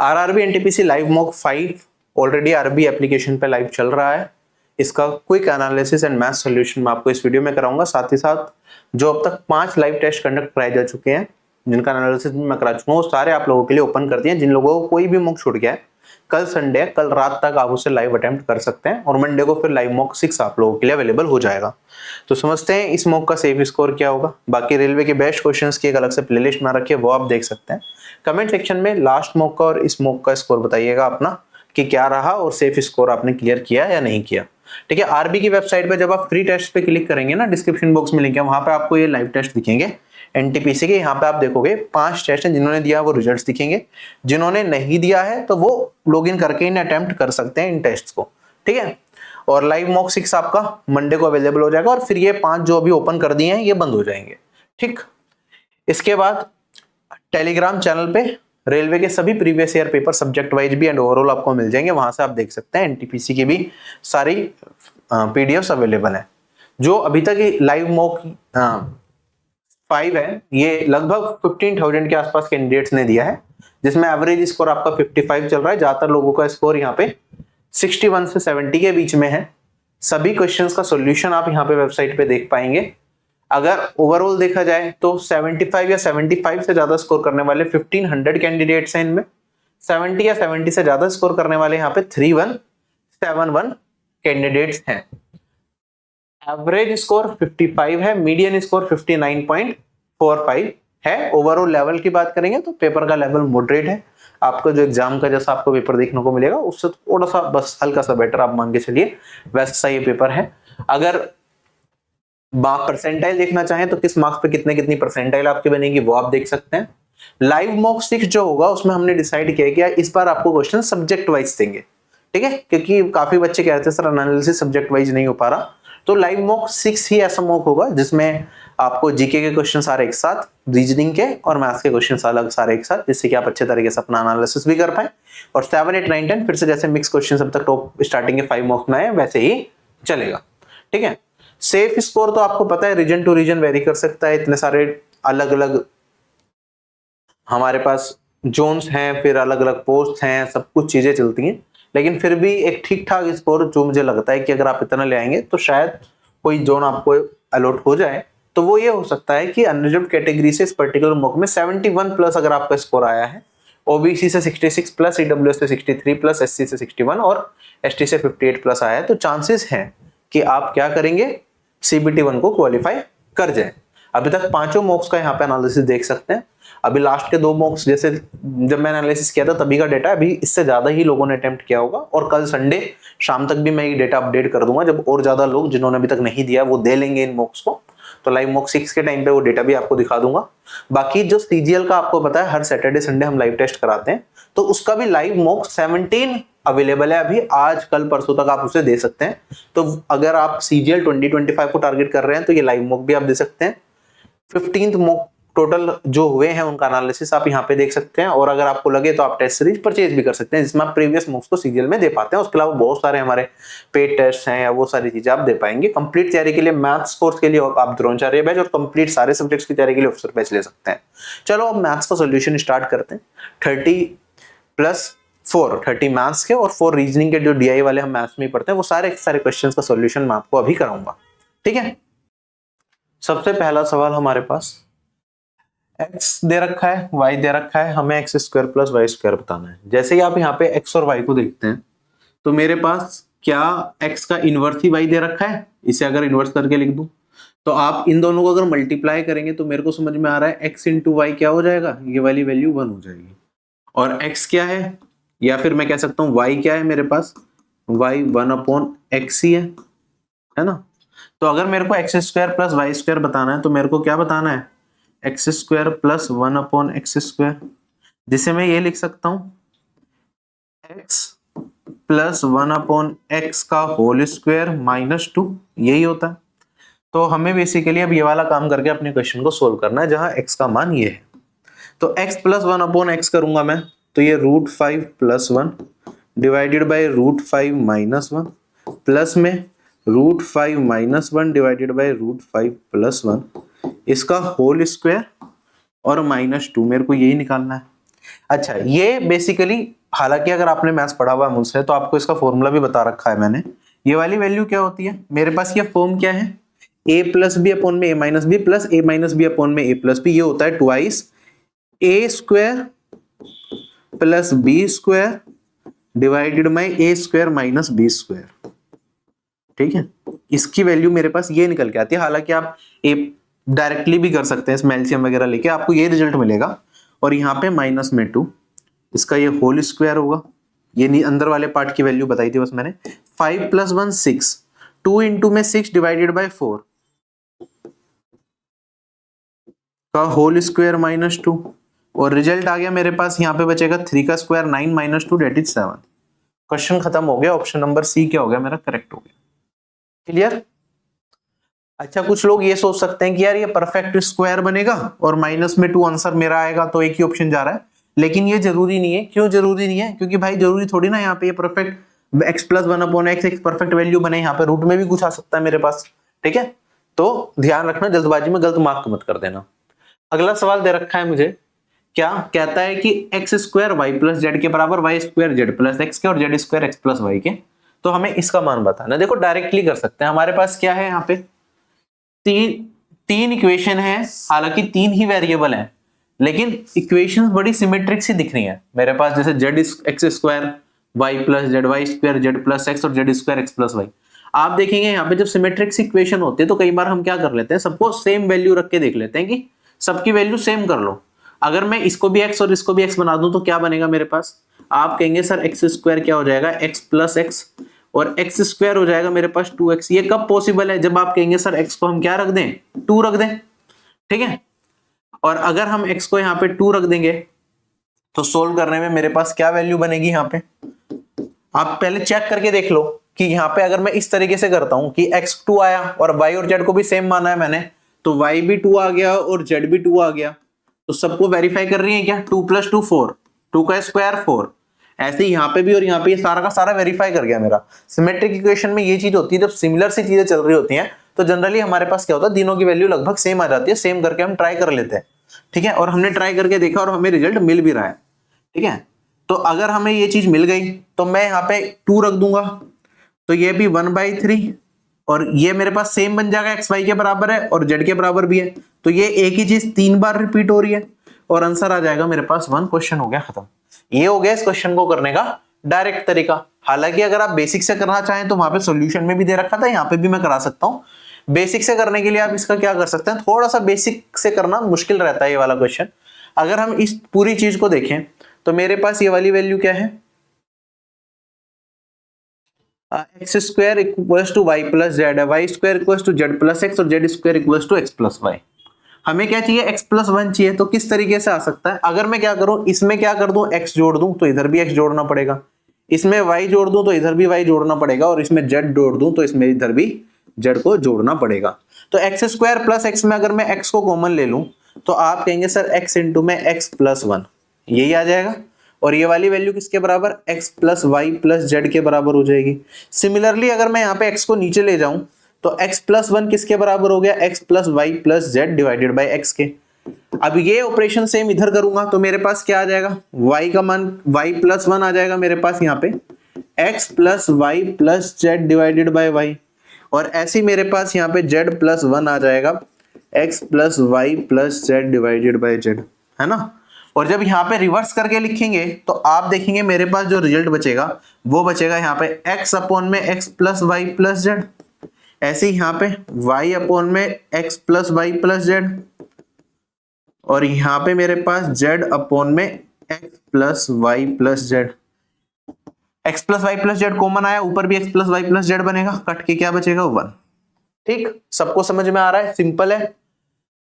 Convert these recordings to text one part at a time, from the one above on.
RRB NTPC live mock 5 already RB application पे live चल रहा है। इसका quick analysis and math solution मैं आपको इस वीडियो में कराऊंगा। साथ ही साथ जो अब तक 5 लाइव टेस्ट कंडक्ट कराए जा चुके हैं, जिनका एनालिसिस मैं करा चुका हूँ, वो सारे आप लोगों के लिए ओपन कर दिए। जिन लोगों को कोई भी मॉक छूट गया है, कल संडे है, कल रात तक आप उसे लाइव अटेम्प्ट कर सकते हैं और मंडे को फिर लाइव मॉक 6 आप लोगों के लिए अवेलेबल हो जाएगा। तो समझते हैं इस मॉक का सेफ स्कोर क्या होगा। बाकी रेलवे के बेस्ट क्वेश्चंस की एक अलग से प्लेलिस्ट में रखी है, वो आप देख सकते हैं। कमेंट सेक्शन में लास्ट मॉक का और इस मॉक का स्कोर बताइएगा अपना कि क्या रहा और सेफ स्कोर आपने क्लियर किया या नहीं किया। ठीक है, आरबी की वेबसाइट पे जब आप फ्री टेस्ट पे क्लिक करेंगे ना, डिस्क्रिप्शन बॉक्स में लिंक है, वहां पे आपको ये लाइव टेस्ट दिखेंगे एनटीपीसी के। यहाँ पे आप देखोगे 5 टेस्ट हैं, जिन्होंने दिया वो रिजल्ट्स दिखेंगे, जिन्होंने नहीं दिया है तो वो लॉगिन करके इन अटेम्प्ट कर सकते हैं इन टेस्ट को। ठीक है, और लाइव मॉक 6 आपका मंडे को अवेलेबल हो जाएगा और फिर ये 5 जो अभी ओपन कर दिए हैं ये बंद हो जाएंगे। ठीक, इसके बाद टेलीग्राम चैनल पे रेलवे के सभी previous year paper subject wise भी एंड ओवरऑल आपको मिल जाएंगे। वहां से आप देख सकते हैं एनटीपीसी की भी सारी पीडीएफ्स अवेलेबल है। जो अभी तक लाइव मॉक 5 है, ये लगभग 15,000 के आसपास कैंडिडेट्स ने दिया है, जिसमें एवरेज स्कोर आपका 55 चल रहा है। ज्यादातर लोगों का स्कोर यहाँ पे 61 से 70 के बीच में है। सभी क्वेश्चंस का सॉल्यूशन आप यहाँ पे वेबसाइट पे देख पाएंगे। अगर ओवरऑल देखा जाए तो 75 या 75 से ज्यादा स्कोर करने वाले 1500 कैंडिडेट्स हैं इनमें। 70 या 70 से ज्यादा स्कोर करने वाले यहाँ पे 3171 कैंडिडेट्स हैं। एवरेज स्कोर 55 है, मीडियन स्कोर 59.45 है। ओवरऑल लेवल की बात करेंगे तो पेपर का लेवल मॉडरेट है। आपको जो एग्जाम का जैसा आपको पेपर देखने को मिलेगा उससे थोड़ा सा बस हल्का सा बेटर आप मान के चलिए, वैसा ये पेपर है। अगर परसेंटाइल देखना चाहें तो किस मार्क्स पे कितनी परसेंटाइल आपकी बनेगी वो आप देख सकते हैं। लाइव मॉक 6 जो होगा उसमें हमने डिसाइड किया कि इस बार आपको क्वेश्चन सब्जेक्ट वाइज देंगे। ठीक है, क्योंकि काफी बच्चे कह रहे थे सर एनालिसिस सब्जेक्ट वाइज नहीं हो पा रहा, तो लाइव मॉक 6 ही ऐसा मॉक होगा जिसमें आपको जीके के क्वेश्चन सारे एक साथ, रीजनिंग के और मैथ्स के क्वेश्चन अलग सारे एक साथ, जिससे कि आप अच्छे तरीके से अपना एनालिसिस भी कर पाए। और 7, 8, 9, 10 फिर से जैसे मिक्स क्वेश्चन अब तक टॉप स्टार्टिंग के 5 मॉक में आए वैसे ही चलेगा। ठीक है, सेफ स्कोर तो आपको पता है रीजन टू रीजन वेरी कर सकता है। इतने सारे अलग अलग हमारे पास जोन्स हैं, फिर अलग अलग पोस्ट हैं, सब कुछ चीजें चलती हैं, लेकिन फिर भी एक ठीक ठाक स्कोर जो मुझे लगता है कि अगर आप इतना ले आएंगे तो शायद कोई जोन आपको अलॉट हो जाए। तो वो ये हो सकता है कि अनरिजर्व्ड कैटेगरी से इस पर्टिकुलर मॉक में 71 प्लस अगर आपका स्कोर आया है, ओबीसी से 66 प्लस, ईडब्ल्यूएस से 63 प्लस, एससी से 61 और एसटी से 58 प्लस आया है, तो चांसेस हैं कि आप क्या करेंगे, सीबीटी 1 को क्वालिफाई कर जाए। अभी तक 5 मॉक्स का यहाँ पे एनालिसिस देख सकते हैं। अभी लास्ट के 2 मॉक्स जैसे जब मैं एनालिसिस किया था तभी का डेटा, अभी इससे ज्यादा ही लोगों ने अटेम्प्ट किया होगा और कल संडे शाम तक भी मैं ये डेटा अपडेट कर दूंगा जब और ज्यादा लोग जिन्होंने अभी तक नहीं दिया वो दे लेंगे इन मॉक्स को। तो लाइव मॉक 6 के टाइम पे वो डेटा भी आपको दिखा दूंगा। बाकी जो सीजीएल का आपको पता है हर सैटरडे संडे हम लाइव टेस्ट कराते हैं, तो उसका भी लाइव मॉक 17 अवेलेबल है अभी, आज कल परसों तक आप उसे दे सकते हैं। तो अगर आप सीजीएल 2025 को टारगेट कर रहे हैं तो ये लाइव मॉक भी आप दे सकते हैं। 15th मॉक टोटल जो हुए हैं उनका एनालिसिस आप यहाँ पे देख सकते हैं, और अगर आपको लगे तो आप टेस्ट सीरीज परचेज भी कर सकते हैं जिसमें आप प्रीवियस मॉक्स को सीजीएल में दे पाते हैं। उसके अलावा बहुत सारे हमारे पेड टेस्ट हैं या वो सारी चीजें आप दे पाएंगे। कंप्लीट तैयारी के लिए मैथ्स कोर्स के लिए आप द्रोणाचार्य बैच और कंप्लीट सारे सब्जेक्ट्स की तैयारी के लिए ऑफिसर बैच ले सकते हैं। चलो अब मैथ्स का सोल्यूशन स्टार्ट करते हैं। 30 मैथ्स के और 4 रीजनिंग के जो डीआई वाले हम मैथ्स में ही पढ़ते हैं, वो सारे क्वेश्चन का सोल्यूशन मैं आपको अभी कराऊंगा। ठीक है, सबसे पहला सवाल हमारे पास x दे रखा है, y दे रखा है, हमें x square plus Y square बताना है। जैसे ही आप यहाँ पे x और y को देखते हैं तो मेरे पास क्या x का इनवर्स ही y दे रखा है, इसे अगर इनवर्स करके लिख दूं तो आप इन दोनों को अगर मल्टीप्लाई करेंगे तो मेरे को समझ में आ रहा है x इंटू वाई क्या हो जाएगा, ये वाली वैल्यू 1 हो जाएगी। और x क्या है, या फिर मैं कह सकता हूँ y क्या है, मेरे पास y 1/x ही है ना। तो अगर मेरे को x square plus Y square बताना है तो मेरे को क्या बताना है, x square plus 1/x square, जिसे मैं ये लिख सकता हूं x प्लस 1/x का होल स्क्वायर -2, यही होता है। तो हमें बेसिकली अब ये वाला काम करके अपने क्वेश्चन को सोल्व करना है जहां x का मान ये है। तो x प्लस 1/x करूंगा मैं, तो ये √5 + 1 डिवाइडेड बाई √5 - 1 प्लस में √5 - 1 डिवाइडेड बाई √5 + 1, इसका होल स्क्वायर और -2, मेरे को यही निकालना है। अच्छा, ये बेसिकली, हालांकि अगर आपने मैथ्स पढ़ा हुआ है मुझसे तो आपको इसका फॉर्मूला भी बता रखा है मैंने। ये वाली वैल्यू क्या होती है मेरे पास, ये फॉर्म क्या है, a प्लस बी अपॉन में a minus B plus a minus B upon में a प्लस बी। ये होता है twice a square plus B square divided by a square minus B square. ठीक है, इसकी वैल्यू मेरे पास ये निकल के आती है। हालांकि आप a डायरेक्टली भी कर सकते हैं इसमें एलसीएम वगैरह लेके, आपको ये रिजल्ट मिलेगा। और यहाँ पे माइनस में 2, इसका ये होल स्क्वायर होगा। ये नहीं, अंदर वाले पार्ट की वैल्यू बताई थी बस मैंने। 5 प्लस 1 6, 2 इंटू में 6 डिवाइडेड बाई 4 का होल स्क्वायर माइनस 2। और रिजल्ट आ गया मेरे पास, यहाँ पे बचेगा 3 का square 9 minus 2 that is 7। Question खत्म हो गया। ऑप्शन नंबर सी क्या हो गया मेरा, करेक्ट हो गया। क्लियर? अच्छा, कुछ लोग ये सोच सकते हैं कि यार ये परफेक्ट स्क्वायर बनेगा और माइनस में 2 आंसर मेरा आएगा, तो एक ही ऑप्शन जा रहा है। लेकिन ये जरूरी नहीं है। क्यों जरूरी नहीं है? क्योंकि भाई जरूरी थोड़ी ना यहाँ पे ये perfect x plus 1 upon x एक परफेक्ट वैल्यू बने। यहाँ पे रूट में भी कुछ आ सकता है मेरे पास। ठीक है, तो ध्यान रखना, जल्दबाजी में गलत मार्क मत कर देना। अगला सवाल दे रखा है मुझे, क्या कहता है कि X square Y plus Z के बराबर Y square Z plus X के और Z square x plus Y के। तो हमें इसका मान बताना। देखो डायरेक्टली कर सकते हैं। हमारे पास क्या है यहाँ पे, तीन इक्वेशन है। हालांकि 3 ही वेरिएबल है, लेकिन इक्वेशंस बड़ी सिमेट्रिक सी दिख रही है मेरे पास। जैसे z x square Y plus z y square Z plus x और Z square x plus y. आप देखेंगे यहाँ पे जब सिमेट्रिक सी इक्वेशन होती है तो कई बार हम क्या कर लेते हैं, सबको सेम वैल्यू रख के देख लेते हैं कि सबकी वैल्यू सेम कर लो। अगर मैं इसको भी x और इसको भी x बना दूं तो क्या बनेगा मेरे पास, आप कहेंगे सर एक्स स्क्वायर क्या हो जाएगा, x प्लस एक्स और एक्स स्क्वायर हो जाएगा मेरे पास 2x। ये कब पॉसिबल है, जब आप कहेंगे सर x को हम क्या रख दें, 2 रख दें। ठीक है, और अगर हम x को यहाँ पे 2 रख देंगे तो सोल्व करने में मेरे पास क्या वैल्यू बनेगी यहाँ पे, आप पहले चेक करके देख लो कि यहाँ पे अगर मैं इस तरीके से करता हूं कि x 2 आया और y और z को भी सेम माना है मैंने, तो y भी 2 आ गया और z भी 2 आ गया। तो सबको वेरीफाई कर रही है क्या, 2 प्लस 2 4, 2 का स्क्वायर 4। ऐसे ही यहाँ पे भी और यहाँ पे ये सारा का सारा वेरीफाई कर गया मेरा। सिमेट्रिक इक्वेशन में ये चीज होती है, जब सिमिलर सी चीजें चल रही होती हैं तो जनरली हमारे पास क्या होता है, तीनों की वैल्यू लगभग सेम आ जाती है। सेम करके हम ट्राई कर लेते हैं। ठीक है, और हमने ट्राई करके देखा और हमें रिजल्ट मिल भी रहा है। ठीक है, तो अगर हमें ये चीज मिल गई तो मैं यहाँ पे 2 रख दूंगा, तो ये भी 1/3 और ये मेरे पास सेम बन जाएगा, एक्स वाई के बराबर है और जेड के बराबर भी है। तो ये एक ही चीज 3 बार रिपीट हो रही है और आंसर आ जाएगा मेरे पास 1। क्वेश्चन हो गया खत्म। ये हो गया इस क्वेश्चन को करने का डायरेक्ट तरीका। हालांकि अगर आप बेसिक से करना चाहें तो वहां पे सॉल्यूशन में भी दे रखा था, यहाँ पे भी मैं करा सकता हूँ। बेसिक से करने के लिए आप इसका क्या कर सकते हैं, थोड़ा सा बेसिक से करना मुश्किल रहता है ये वाला क्वेश्चन। अगर हम इस पूरी चीज को देखें तो मेरे पास ये वाली वैल्यू क्या है, x square equals to y plus z है, y square equals to z plus x और Z square equals to x plus y. हमें क्या चाहिए, x प्लस 1 चाहिए। तो किस तरीके से आ सकता है, अगर मैं क्या करूं, इसमें क्या कर दूं, x जोड़ दूं तो इधर भी x जोड़ना पड़ेगा, इसमें y जोड़ दूं तो इधर भी y जोड़ना पड़ेगा और इसमें z जोड़ दूं तो इसमें इधर भी z को जोड़ना पड़ेगा। तो एक्स स्क्वायर प्लस एक्स में अगर मैं x को कॉमन ले लूं तो आप कहेंगे सर x इंटू में x प्लस 1, यही आ जाएगा। और ये वाली वैल्यू किसके बराबर, x plus Y plus Z के बराबर हो जाएगी। सिमिलरली अगर मैं यहाँ पे x को नीचे ले जाऊं तो x प्लस 1 किसके बराबर हो गया, x plus Y plus Z divided by X के। अब ये ऑपरेशन सेम इधर करूंगा तो मेरे पास क्या आ जाएगा, y का मान y प्लस 1 आ जाएगा मेरे पास यहाँ पे x plus Y plus Z divided by Y. और ऐसे ही मेरे पास यहाँ पे z प्लस 1 आ जाएगा x plus Y plus Z divided by Z, है ना। और जब यहाँ पे रिवर्स करके लिखेंगे तो आप देखेंगे मेरे पास जो रिजल्ट बचेगा वो बचेगा यहाँ पे x अपॉन में x plus Y plus Z, ऐसे ही यहाँ पे y अपॉन में x plus Y plus Z, और यहाँ पे मेरे पास z अपॉन में x plus Y plus Z. x plus Y plus Z common आया, ऊपर भी x plus Y plus Z बनेगा, कट के क्या बचेगा 1। ठीक, सबको समझ में आ रहा है, सिंपल है।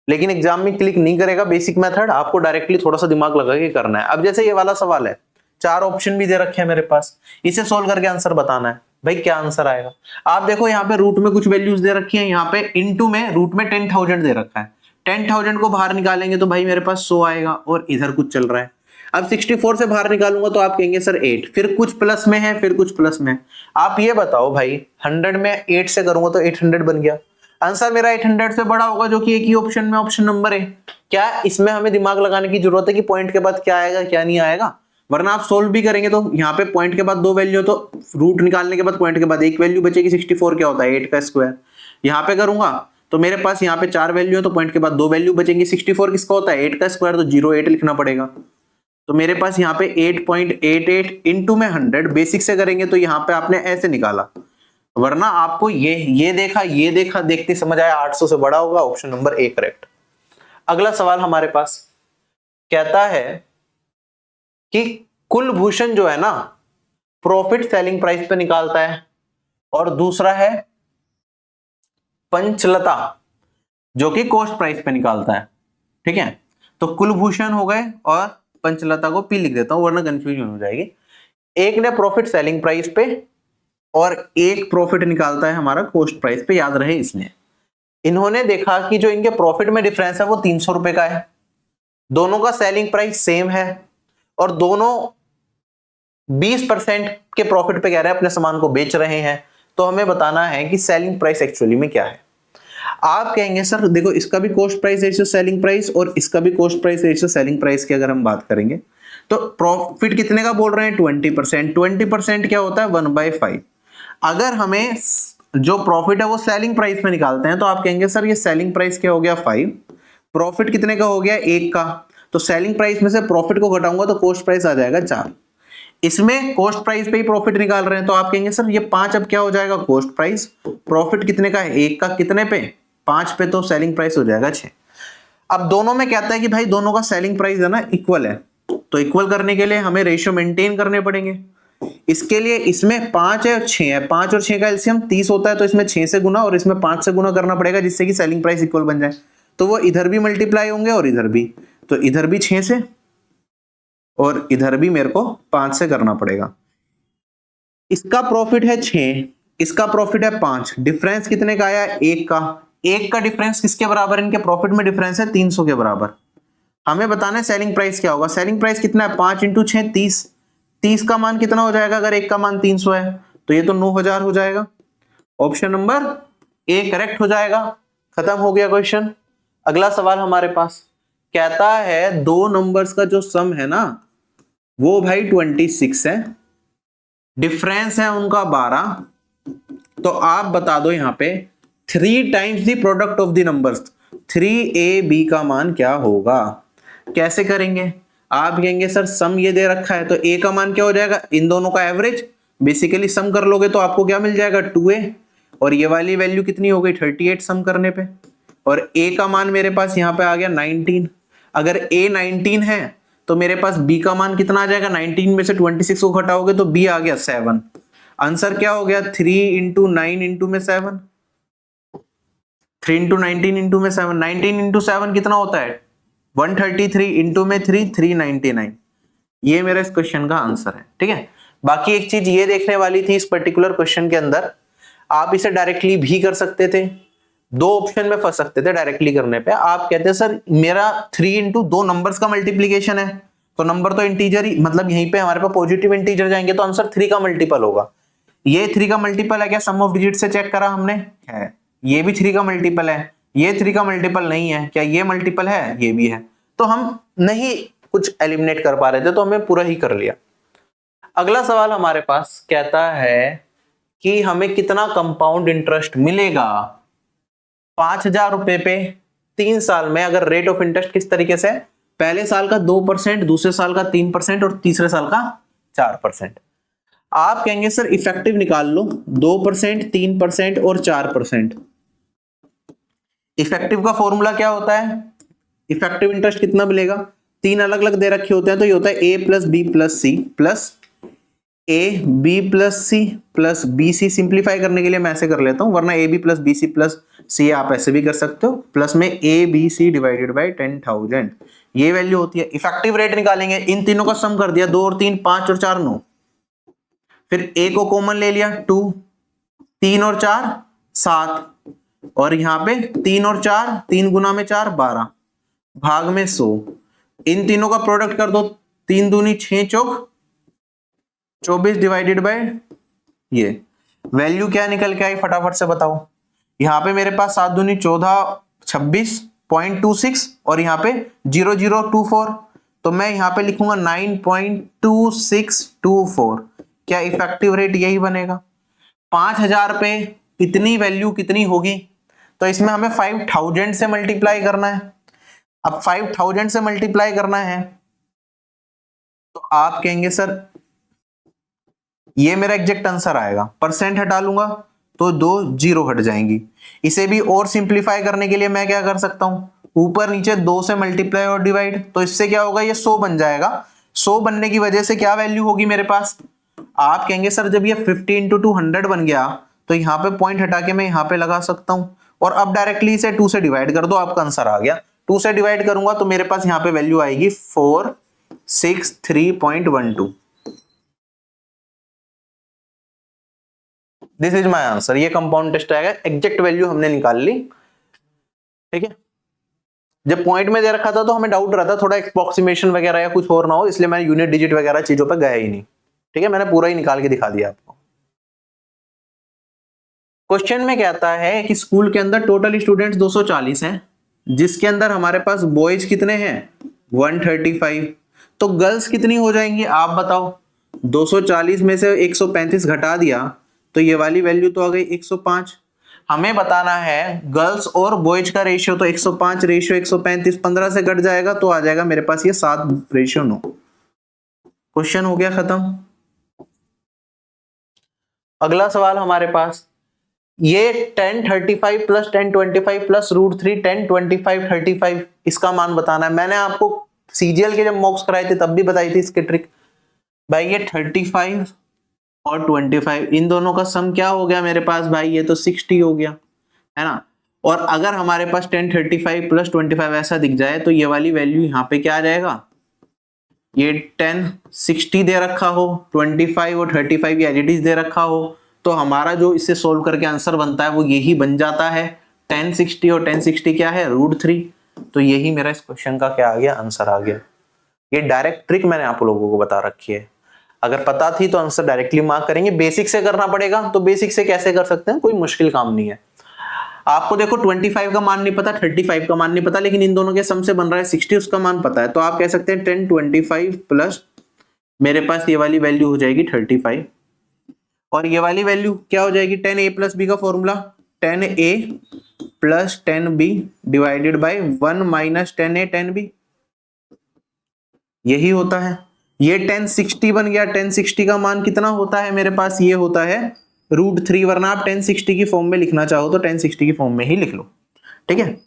लेकिन एग्जाम में क्लिक नहीं करेगा बेसिक मेथड, आपको डायरेक्टली थोड़ा सा दिमाग लगा के करना है। अब जैसे ये वाला सवाल है, 4 ऑप्शन भी दे रखे हैं मेरे पास, इसे सोल्व करके आंसर बताना है। भाई क्या आंसर आएगा, आप देखो यहाँ पे रूट में कुछ वैल्यूज दे रखी हैं, यहाँ पे इनटू में रूट में 10,000 दे रखा है। 10,000 को बाहर निकालेंगे तो भाई मेरे पास 100 आएगा और इधर कुछ चल रहा है। अब 64 से बाहर निकालूंगा तो आप कहेंगे सर 8, फिर कुछ प्लस में है फिर कुछ प्लस में। आप ये बताओ भाई 100 में 8 से करूंगा तो 800 बन गया, आंसर मेरा 800 से बड़ा होगा जो कि एक ही ऑप्शन में ऑप्शन नंबर है। क्या इसमें हमें दिमाग लगाने की जरूरत है कि पॉइंट के बाद क्या आएगा क्या नहीं आएगा, वरना आप सोल्व भी करेंगे तो यहाँ पे पॉइंट के बाद 2 वैल्यू, तो रूट निकालने के बाद पॉइंट के बाद एक वैल्यू बचेगी। 64 क्या होता है 8 का स्क्वायर। यहाँ पे करूंगा तो मेरे पास यहाँ पे 4 वैल्यू है तो पॉइंट के बाद 2 वैल्यू बचेंगी। 64 किसका होता है 8 का स्क्वायर, तो 08 लिखना पड़ेगा। तो मेरे पास यहाँ पे 8.88 इंटू में 100 बेसिक से करेंगे तो यहाँ पे आपने ऐसे निकाला, वरना आपको ये देखा देखते समझ आया 800 से बड़ा होगा। Option number A correct. अगला सवाल हमारे पास कहता है कि कुलभूषण जो है ना प्रॉफिट सेलिंग प्राइस पे निकालता है, और दूसरा है पंचलता जो कि कॉस्ट प्राइस पे निकालता है। ठीक है, तो कुलभूषण हो गए और पंचलता को पी लिख देता हूं वरना कंफ्यूजन हो जाएगी। एक ने प्रॉफिट सेलिंग प्राइस पे और एक प्रॉफिट निकालता है हमारा कॉस्ट प्राइस पे, याद रहे इसलिए। इन्होंने देखा कि जो इनके प्रॉफिट में डिफरेंस है वो 300 रुपए का है, दोनों का सेलिंग प्राइस सेम है और दोनों 20% के प्रॉफिट पे कह रहे हैं अपने सामान को बेच रहे हैं। तो हमें बताना है कि सेलिंग प्राइस एक्चुअली में क्या है। आप कहेंगे सर देखो इसका भी cost price ratio selling price और इसका भी cost price ratio selling price की अगर हम बात करेंगे तो प्रॉफिट कितने का बोल रहे हैं 20%। 20% क्या होता है 1/5। अगर हमें जो प्रॉफिट है वो सेलिंग प्राइस में निकालते हैं तो आप कहेंगे सर ये सेलिंग प्राइस क्या हो गया 5, प्रॉफिट कितने का हो गया 1 का, तो सेलिंग प्राइस में से प्रॉफिट को घटाऊंगा तो कॉस्ट प्राइस आ जाएगा 4। इसमें कॉस्ट प्राइस पे ही प्रॉफिट निकाल रहे हैं तो आप कहेंगे सर ये 5 अब क्या हो जाएगा कॉस्ट प्राइस, प्रॉफिट कितने का है 1 का, कितने पे 5 पे, तो सेलिंग प्राइस हो जाएगा 6। अब दोनों में कहता है कि भाई दोनों का सेलिंग प्राइस है ना इक्वल है, तो इक्वल करने के लिए हमें रेशियो मेंटेन करने पड़ेंगे। इसके लिए इसमें 5 है और 6 है, 5 और 6 का एलसीएम 30 होता है तो इसमें 6 से गुना और इसमें 5 से गुना करना पड़ेगा जिससे कि सेलिंग प्राइस इक्वल बन जाए। तो वो इधर भी मल्टीप्लाई होंगे और इधर भी, तो इधर भी 6 से और इधर भी मेरे को 5 से करना पड़ेगा। इसका प्रॉफिट है 6, इसका प्रॉफिट है 5, डिफरेंस कितने का आया 1 का। 1 का डिफरेंस किसके बराबर, इनके प्रॉफिट में डिफरेंस है 300 के बराबर। हमें बताना है सेलिंग प्राइस क्या होगा। सेलिंग प्राइस कितना है 5 इंटू 6 30, 30 का मान कितना हो जाएगा अगर 1 का मान 300 है तो ये तो 9000 हो जाएगा। ऑप्शन नंबर ए करेक्ट हो जाएगा। खत्म हो गया क्वेश्चन। अगला सवाल हमारे पास कहता है दो नंबर्स का जो सम है ना वो भाई 26 है, डिफरेंस है उनका 12, तो आप बता दो यहां पे 3 times the product of the numbers 3ab का मान क्या होगा। कैसे करेंगे, आप कहेंगे सर सम ये दे रखा है तो a का मान क्या हो जाएगा, इन दोनों का एवरेज, बेसिकली सम कर लोगे तो आपको क्या मिल जाएगा 2a, और ये वाली वैल्यू कितनी हो गई 38 सम करने पे, और a का मान मेरे पास यहाँ पे आ गया 19। अगर a 19 है तो मेरे पास b का मान कितना आ जाएगा, 19 में से 26 को घटाओगे तो b आ गया 7। आंसर क्या हो गया 3 इंटू 9 इंटू में 7, 3 इंटू 19 इंटू में 7, 19 इंटू 7 कितना होता है 133 इंटू में 3 399। ये मेरा इस क्वेश्चन का आंसर है। ठीक है, बाकी एक चीज ये देखने वाली थी इस पर्टिकुलर क्वेश्चन के अंदर, आप इसे डायरेक्टली भी कर सकते थे, दो ऑप्शन में फंस सकते थे डायरेक्टली करने पे। आप कहते हैं सर मेरा 3 इंटू 2 नंबर्स का मल्टीप्लीकेशन है तो नंबर तो इंटीजर ही, मतलब यहीं पे हमारे पास पॉजिटिव इंटीजर जाएंगे तो आंसर 3 का मल्टीपल होगा। ये 3 का मल्टीपल है क्या, सम ऑफ डिजिट से चेक करा हमने है, ये भी 3 का मल्टीपल है, ये 3 का मल्टीपल नहीं है क्या, ये मल्टीपल है, ये भी है, तो हम नहीं कुछ एलिमिनेट कर पा रहे थे तो हमें पूरा ही कर लिया। अगला सवाल हमारे पास कहता है कि हमें कितना कंपाउंड इंटरेस्ट मिलेगा 5000 रुपए पे 3 साल में, अगर रेट ऑफ इंटरेस्ट किस तरीके से, पहले साल का 2%, दूसरे साल का 3% और तीसरे साल का 4%। आप कहेंगे सर इफेक्टिव निकाल लो 2%, 3% और 4%। इफेक्टिव का फॉर्मूला क्या होता है, इफेक्टिव इंटरेस्ट कितना मिलेगा, 3 अलग अलग दे रखे होते हैं तो ये होता है a plus B plus C plus a b plus C plus B C. Simplify करने के लिए मैं ऐसे कर लेता हूं, वरना a b plus B c plus c आप ऐसे भी कर सकते हो, प्लस में a b c divided by 10,000 ये वैल्यू होती है। इफेक्टिव रेट निकालेंगे, इन तीनों का सम कर दिया, 2 और 3 5 और 4 9, फिर a को कॉमन ले लिया 2, 3 और 4 7, और यहाँ पे 3 और 4, 3 गुना में 4 12 भाग में 100, इन तीनों का प्रोडक्ट कर दो, 3 दूनी 6 चौक 24 डिवाइडेड बाय ये वैल्यू क्या निकल के आई फटाफट से बताओ। यहाँ पे मेरे पास 7 दूनी 14 26 0.26 और यहाँ पे 0024, तो मैं यहाँ पे लिखूंगा 9.2624। क्या इफेक्टिव रेट यही बनेगा? 5000 पे इतनी वैल्यू कितनी होगी? तो इसमें हमें 5000 से मल्टीप्लाई करना है। अब 5000 से मल्टीप्लाई करना है तो आप कहेंगे सर ये मेरा एग्जैक्ट आंसर आएगा, परसेंट हटा लूंगा तो 2 जीरो हट जाएंगी। इसे भी और सिंप्लीफाई करने के लिए मैं क्या कर सकता हूं, ऊपर नीचे 2 से मल्टीप्लाई और डिवाइड, तो इससे क्या होगा, ये 100 बन जाएगा। 100 बनने की वजह से क्या वैल्यू होगी मेरे पास? आप कहेंगे सर जब ये 50 इंटू 200 बन गया तो यहाँ पे पॉइंट हटा के मैं यहाँ पे लगा सकता हूं, और अब डायरेक्टली इसे 2 से डिवाइड कर दो, आपका आंसर आ गया। 2 से डिवाइड करूंगा तो मेरे पास यहाँ पे वैल्यू आएगी 463.12। This is my answer. ये कंपाउंड टेस्ट आएगा, एग्जैक्ट वैल्यू हमने निकाल ली। ठीक है, जब पॉइंट में दे रखा था तो हमें डाउट रहा था थोड़ा एप्रोक्सीमेशन वगैरह या कुछ और ना हो, इसलिए मैंने यूनिट डिजिट वगैरह चीजों पर गया ही नहीं। ठीक है, मैंने पूरा ही निकाल के दिखा दिया आपको। क्वेश्चन में कहता है कि स्कूल के अंदर टोटल स्टूडेंट्स 240 हैं, जिसके अंदर हमारे पास बॉयज कितने हैं 135, तो गर्ल्स कितनी हो जाएंगी आप बताओ। 240 में से 135 घटा दिया तो ये वाली वैल्यू तो आ गई 105। हमें बताना है गर्ल्स और बॉयज का रेशियो, तो 105 रेशियो 135 15 से घट जाएगा तो आ जाएगा मेरे पास ये 7:9। क्वेश्चन हो गया खत्म। अगला सवाल हमारे पास, ये 1035 प्लस 1025 प्लस √3 1025 35, इसका मान बताना है। मैंने आपको सीजीएल के जब मॉक्स कराए थे तब भी बताई थी इसकी ट्रिक। भाई ये 35 और 25 इन दोनों का सम क्या हो गया मेरे पास भाई, ये तो 60 हो गया है ना। और अगर हमारे पास 1035 प्लस 25 ऐसा दिख जाए तो ये वाली वैल्यू यहाँ पे क्या आ जाएगा, ये 1060 दे रखा हो, 25 और 35 एज इट इज दे रखा हो, तो हमारा जो इसे सोल्व करके आंसर बनता है वो यही बन जाता है 1060, और 1060 क्या है √3। तो यही मेरा इस क्वेश्चन का क्या आ गया, आंसर आ गया। ये डायरेक्ट ट्रिक मैंने आप लोगों को बता रखी है, अगर पता थी तो आंसर डायरेक्टली मार्क करेंगे। बेसिक से करना पड़ेगा, तो बेसिक से कैसे कर सकते हैं, कोई मुश्किल काम नहीं है। आपको देखो 25 का मान नहीं पता, 35 का मान नहीं पता, लेकिन इन दोनों के सम से बन रहा है 60, उसका मान पता है, तो आप कह सकते हैं 1025 प्लस मेरे पास ये वाली वैल्यू हो जाएगी 35, और ये वाली वैल्यू क्या हो जाएगी 10a प्लस बी का formula 10a plus 10b divided by 1 minus 10a 10b, यही होता है। ये 1060 बन गया। 1060 का मान कितना होता है मेरे पास, ये होता है √3, वरना आप 1060 की फॉर्म में लिखना चाहो तो 1060 की फॉर्म में ही लिख लो। ठीक है,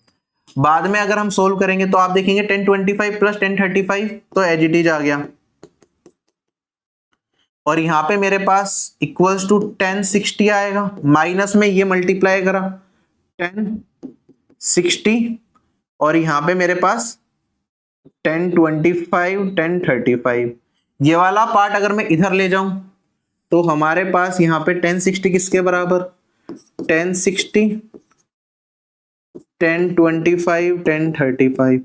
बाद में अगर हम सोल्व करेंगे तो आप देखेंगे 1025 प्लस 1035 तो एज इट इज आ गया, और यहां पे मेरे पास इक्वल्स टू 1060 आएगा, माइनस में ये मल्टीप्लाई करा 1060, और यहां पे मेरे पास 1025 1035, ये वाला पार्ट अगर मैं इधर ले जाऊं तो हमारे पास यहाँ पे 1060 किसके बराबर, 1060 1025 1035,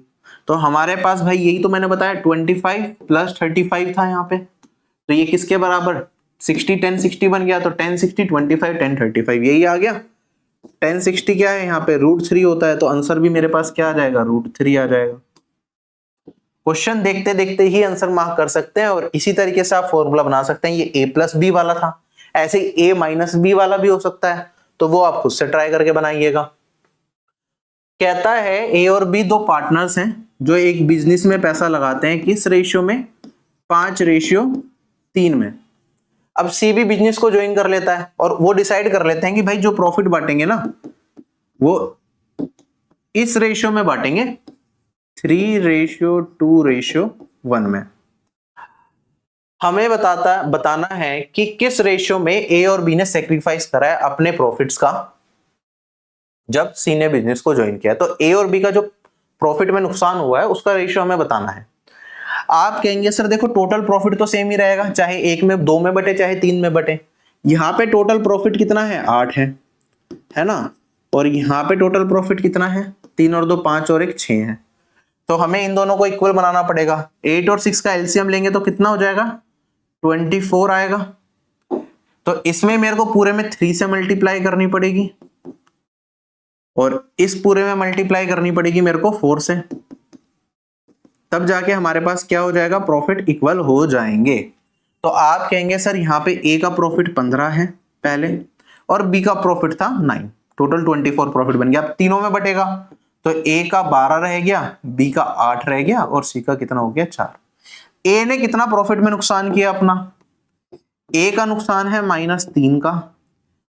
तो हमारे पास भाई यही तो मैंने बताया 25 प्लस 35 था यहाँ पे, तो ये किसके बराबर 60 1060 बन गया, तो 1060 25 1035 यही आ गया। 1060 क्या है यहाँ पे √3 होता है, तो आंसर भी मेरे पास क्या आ जाएगा √3 आ जाएगा। क्वेश्चन देखते देखते ही आंसर मार्क कर सकते हैं, और इसी तरीके से आप फॉर्मूला बना सकते हैं। ये a प्लस बी वाला था, ऐसे ही a माइनस बी वाला भी हो सकता है, तो वो आप खुद से ट्राई करके बनाइएगा। कहता है a और b दो पार्टनर्स हैं जो एक बिजनेस में पैसा लगाते हैं, किस रेशियो में 5:3 में। अब सी भी बिजनेस को ज्वाइन कर लेता है और वो डिसाइड कर लेते हैं कि भाई जो प्रॉफिट बांटेंगे ना वो इस रेशियो में बांटेंगे 3:2:1 में। हमें बताना है कि किस रेशियो में ए और बी ने सेक्रीफाइस करा है अपने प्रॉफिट्स का जब सी ने बिजनेस को ज्वाइन किया। तो ए और बी का जो प्रॉफिट में नुकसान हुआ है उसका रेशियो हमें बताना है। आप कहेंगे सर देखो टोटल प्रॉफिट तो सेम ही रहेगा, चाहे 1 में 2 में बटे चाहे 3 में बटे। यहाँ पे टोटल प्रॉफिट कितना है 8 है ना, और यहाँ पे टोटल प्रॉफिट कितना है 3 और 2 5 और 1 6 है। तो हमें इन दोनों को इक्वल बनाना पड़ेगा। 8 और 6 का एलसीएम लेंगे तो कितना हो जाएगा 24 आएगा। तो इसमें मेरे को पूरे में 3 से मल्टीप्लाई करनी पड़ेगी, और इस पूरे में मल्टीप्लाई करनी पड़ेगी मेरे को 4 से, तब जाके हमारे पास क्या हो जाएगा, प्रॉफिट इक्वल हो जाएंगे। तो आप कहेंगे सर यहाँ पे ए का प्रॉफिट 15 है पहले और बी का प्रॉफिट था 9, टोटल 24 प्रॉफिट बन गया। अब तीनों में बटेगा तो ए का 12 रह गया, बी का 8 रह गया और सी का कितना हो गया, 4। ए ने कितना प्रॉफिट में नुकसान किया अपना, ए का नुकसान है -3 का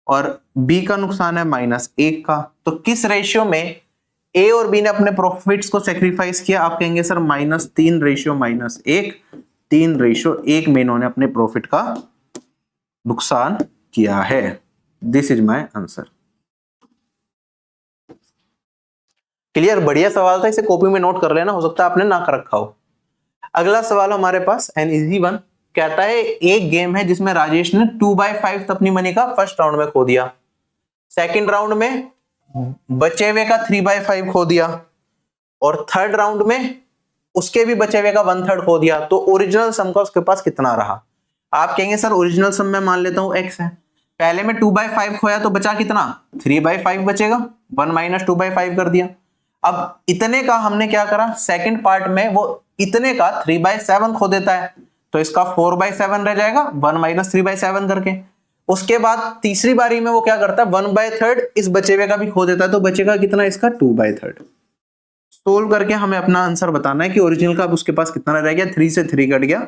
और बी का नुकसान है -1 का। तो किस रेशियो में ए और बी ने अपने प्रॉफिट्स को सेक्रीफाइस किया, आप कहेंगे सर -3 रेशियो -1, 3 रेशियो 1 में इन्होंने अपने प्रॉफिट का नुकसान किया है। This is my answer. Clear, बढ़िया सवाल था, इसे कॉपी में नोट कर लेना, हो सकता है आपने ना कर रखा हो। अगला सवाल हमारे पास एन इजी वन, कहता है एक गेम है जिसमें राजेश ने 2/5 अपनी मनी का फर्स्ट राउंड में खो दिया, सेकंड राउंड में बचे हुए का 3/5 खो दिया और थर्ड राउंड में उसके भी बचे हुए का 1/3 खो दिया। तो ओरिजिनल सम का उसके पास कितना रहा। आप कहेंगे सर ओरिजिनल सम में मान लेता हूं x है, पहले में 2/5 खोया तो बचा कितना, 3/5 बचेगा, 1 - 2/5 कर दिया। अब इतने का हमने क्या करा, सेकंड पार्ट में वो इतने का 3/7 खो देता है तो इसका 4/7 रह जाएगा, 1 - 3/7 करके। उसके बाद तीसरी बारी में वो क्या करता है, 1/3 इस बचे हुए का भी खो देता है तो बचेगा कितना, इसका 2/3। सोल्व करके हमें अपना आंसर बताना है कि ओरिजिनल का उसके पास कितना रह गया, 3 से 3 कट गया।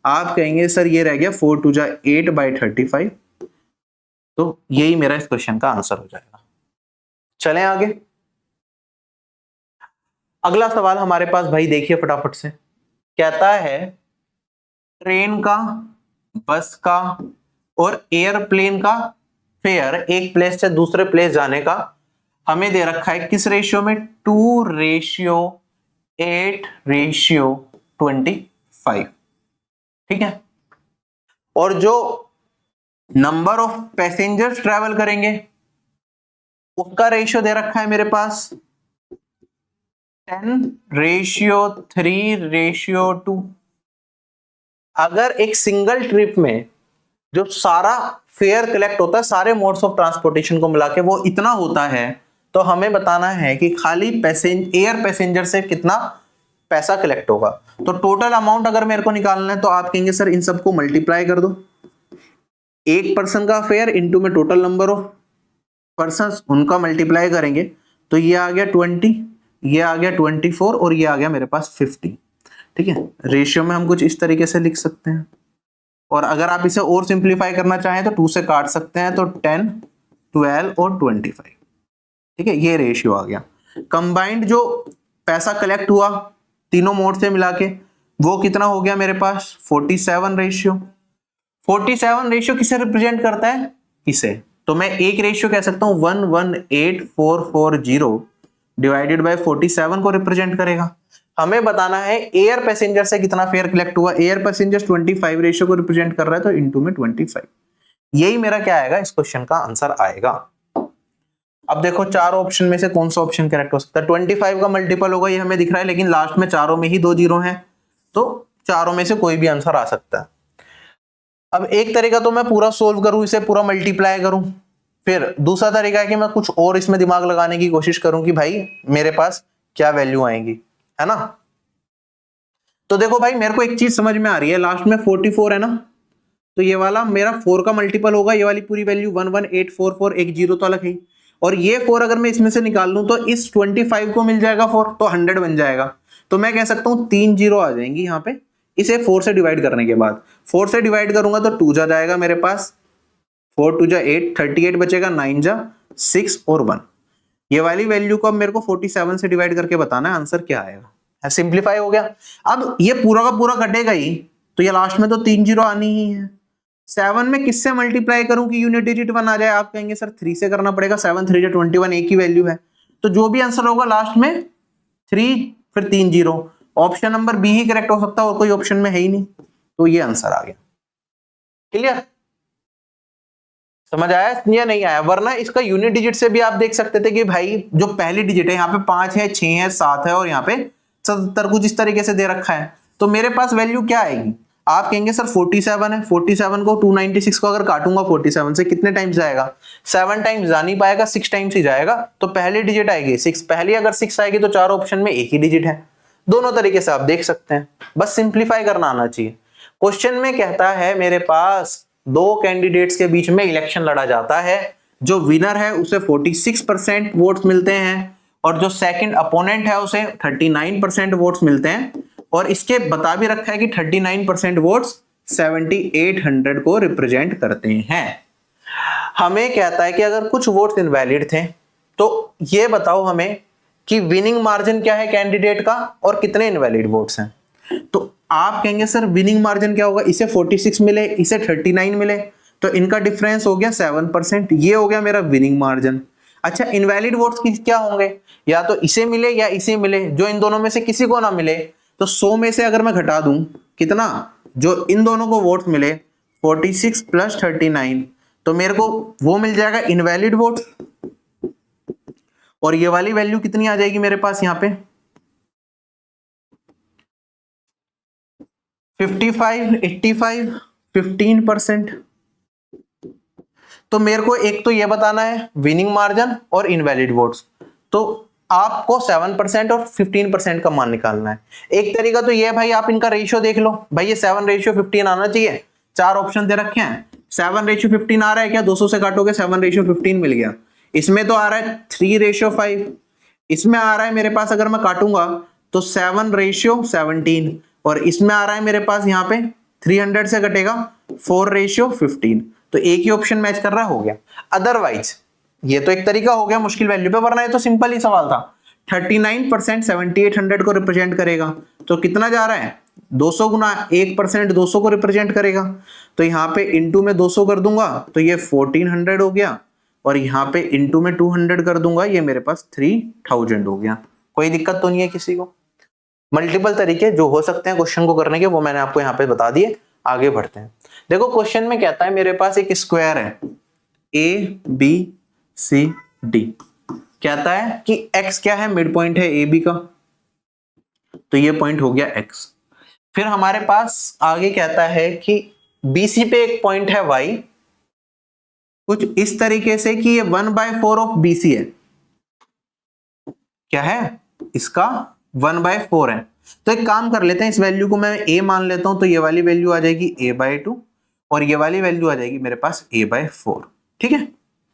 आप कहेंगे सर ये रह गया 4 × 2 = 8/35। तो यही मेरा इस क्वेश्चन का आंसर हो जाएगा। चलें आगे। अगला सवाल हमारे पास भाई देखिए फटाफट से, कहता है ट्रेन का, बस का और एयरप्लेन का फेयर एक प्लेस से दूसरे प्लेस जाने का हमें दे रखा है किस रेशियो में, 2:8:25। ठीक है, और जो नंबर ऑफ पैसेंजर्स ट्रेवल करेंगे उसका रेशियो दे रखा है मेरे पास 10:3:2। अगर एक सिंगल ट्रिप में जो सारा फेयर कलेक्ट होता है सारे मोड्स ऑफ ट्रांसपोर्टेशन को मिला के वो इतना होता है, तो हमें बताना है कि खाली एयर पैसेंजर से कितना पैसा कलेक्ट होगा। तो टोटल अमाउंट अगर मेरे को निकालना है तो आप कहेंगे सर इन सबको मल्टीप्लाई कर दो, एक पर्सन का फेयर इनटू में टोटल नंबर ऑफ पर्संस, उनका मल्टीप्लाई करेंगे तो ये आ गया 20, ये आ गया 24 और ये आ गया मेरे पास 50। ठीक है, रेशियो में हम कुछ इस तरीके से लिख सकते हैं। और अगर आप इसे और सिंप्लीफाई करना चाहें तो 2 से काट सकते हैं, तो 10, 12 और 25। ठीक है, ये रेशियो आ गया। कंबाइंड जो पैसा कलेक्ट हुआ तीनों मोड से मिला के वो कितना हो गया मेरे पास, 47 रेशियो। 47 रेशियो किसे रिप्रेजेंट करता है, इसे। तो मैं एक रेशियो कह सकता हूं 118,440 डिवाइडेड बाय 47 को रिप्रेजेंट करेगा। हमें बताना है एयर पैसेंजर से कितना फेयर कलेक्ट हुआ, एयर पैसेंजर 25 रेशियो को रिप्रेजेंट कर रहा है तो इनटू में 25। यही मेरा क्या आएगा, इस क्वेश्चन का आंसर आएगा। अब देखो चार ऑप्शन में से कौन सा ऑप्शन करेक्ट हो सकता है। 25 का मल्टीपल होगा ये हमें दिख रहा है, लेकिन लास्ट में चारों में ही 2 जीरो हैं, तो चारों में से कोई भी आंसर आ सकता है। अब एक तरीका तो मैं पूरा सोल्व करूं, इसे पूरा मल्टीप्लाई करूं, फिर दूसरा तरीका है कि मैं कुछ और इसमें दिमाग लगाने की कोशिश करूं कि भाई मेरे पास क्या वैल्यू आएंगी, है ना। तो देखो भाई मेरे को एक चीज समझ में आ रही है, लास्ट में 44 है ना, तो ये वाला मेरा 4 का मल्टीपल होगा, ये वाली पूरी वैल्यू 11844, एक जीरो तो अलग है, और ये 4 अगर मैं इसमें से निकाल लूं तो इस 25 को मिल जाएगा 4, तो 100 बन जाएगा। तो मैं कह सकता हूं 3 जीरो आ जाएंगी यहाँ पे, इसे 4 से डिवाइड करने के बाद। 4 से डिवाइड करूंगा तो 2 जा जाएगा मेरे पास, 4 × 2 = 8, 38 बचेगा, 9 जा 6 और 1। ये वाली वैल्यू को अब मेरे को 47 से डिवाइड करके बताना है आंसर क्या आएगा। सिंप्लीफाई हो गया। अब ये पूरा का पूरा कटेगा ही, तो ये लास्ट में तो 3 जीरो आनी ही है। 7 में किससे मल्टीप्लाई करूं कि यूनिट डिजिट 1 आ जाए, आप कहेंगे सर 3 से करना पड़ेगा, 7 3 × 21 एक ही वैल्यू है, तो जो भी आंसर होगा लास्ट में 3 फिर 3 जीरो, ऑप्शन नंबर बी ही करेक्ट हो सकता है और कोई ऑप्शन में है ही नहीं, तो ये आंसर आ गया। क्लियर, समझ आया या नहीं आया। वरना इसका यूनिट डिजिट से भी आप देख सकते थे कि भाई जो पहली डिजिट है यहाँ पे 5 है, 6 है, 7 है और यहाँ पे 77 कुछ इस तरीके से दे रखा है, तो मेरे पास वैल्यू क्या आएगी, आप कहेंगे सर 47 है, 47 को 296 को अगर काटूंगा 47 से कितने टाइम्स जाएगा, 7 टाइम्स जा नहीं पाएगा, 6 टाइम्स ही जाएगा। तो पहली डिजिट आएगी 6, पहली अगर 6 आएगी तो चार ऑप्शन में एक ही डिजिट है। दोनों तरीके से आप देख सकते हैं, बस सिंप्लीफाई करना आना चाहिए। क्वेश्चन में कहता है मेरे पास दो कैंडिडेट्स के बीच में इलेक्शन लड़ा जाता है, जो विनर है उसे 46% वोट्स मिलते हैं और जो सेकंड अपोनेंट है उसे 39% वोट्स मिलते हैं, और इसके बता भी रखा है कि 39% वोट्स 7800 को रिप्रेजेंट करते हैं। हमें कहता है कि अगर कुछ वोट्स इनवैलिड थे तो ये बताओ हमें कि विनिंग मार्जिन क्या है कैंडिडेट का और कितने इनवैलिड वोट्स हैं। तो आप कहेंगे सर विनिंग मार्जिन क्या होगा, इसे 46 मिले, इसे 39 मिले, तो इनका डिफरेंस हो गया 7%, ये हो गया मेरा विनिंग मार्जिन। अच्छा, इनवैलिड वोट्स क्या होंगे, या तो इसे मिले या इसे मिले, जो इन दोनों में से किसी को ना मिले तो 100 में से अगर मैं घटा दूं कितना, जो इन दोनों को वोट्स मिले 46 प्लस 39, तो मेरे को वो मिल जाएगा इनवैलिड वोट, और ये वाली वैल्यू कितनी आ जाएगी मेरे पास यहाँ पे 55, 85, 15%। तो मेरे को एक तो ये बताना है विनिंग मार्जिन और इनवैलिड वोट्स, तो आपको 7% और 15% का मान निकालना है। एक तरीका तो ये है भाई, आप इनका रेशियो देख लो, भाई ये 7:15 आना चाहिए, चार ऑप्शन दे रखे हैं, 7:15 आ रहा है क्या, 200 से काटोगे 7:15 मिल गया। इसमें तो आ रहा है 3:5, इसमें आ रहा है मेरे पास अगर मैं काटूंगा तो 7:17, और इसमें आ रहा है मेरे पास यहाँ पे 300 से कटेगा 4:15, तो एक ही ऑप्शन मैच कर रहा हो गया। अदरवाइज ये तो एक तरीका हो गया मुश्किल वैल्यू पे, वरना ये तो सिंपल ही सवाल था। 39% 7800 को रिप्रेजेंट करेगा, तो कितना जा रहा है 200 गुना 1% 200 को रिप्रेजेंट करेगा, तो यहाँ पे इंटू में 200 कर दूंगा तो ये 1400 हो गया, और यहाँ पे इंटू में 200 कर दूंगा, ये मेरे पास 3000 हो गया। कोई दिक्कत तो नहीं है किसी को। मल्टीपल तरीके जो हो सकते हैं क्वेश्चन को करने के, वो मैंने आपको यहाँ पे बता दिए। आगे बढ़ते हैं। देखो क्वेश्चन में कहता है मेरे पास एक स्क्वायर है ABCD, कहता है कि x क्या है, मिड पॉइंट है AB का, तो ये पॉइंट हो गया x। फिर हमारे पास आगे कहता है कि BC पे एक पॉइंट है y, कुछ इस तरीके से कि ये 1/4 ऑफ BC है, क्या है इसका 1/4 है। तो एक काम कर लेते हैं, इस वैल्यू को मैं a मान लेता हूं, तो ये वाली वैल्यू आ जाएगी a/2 और ये वाली वैल्यू आ जाएगी मेरे पास a/4, ठीक है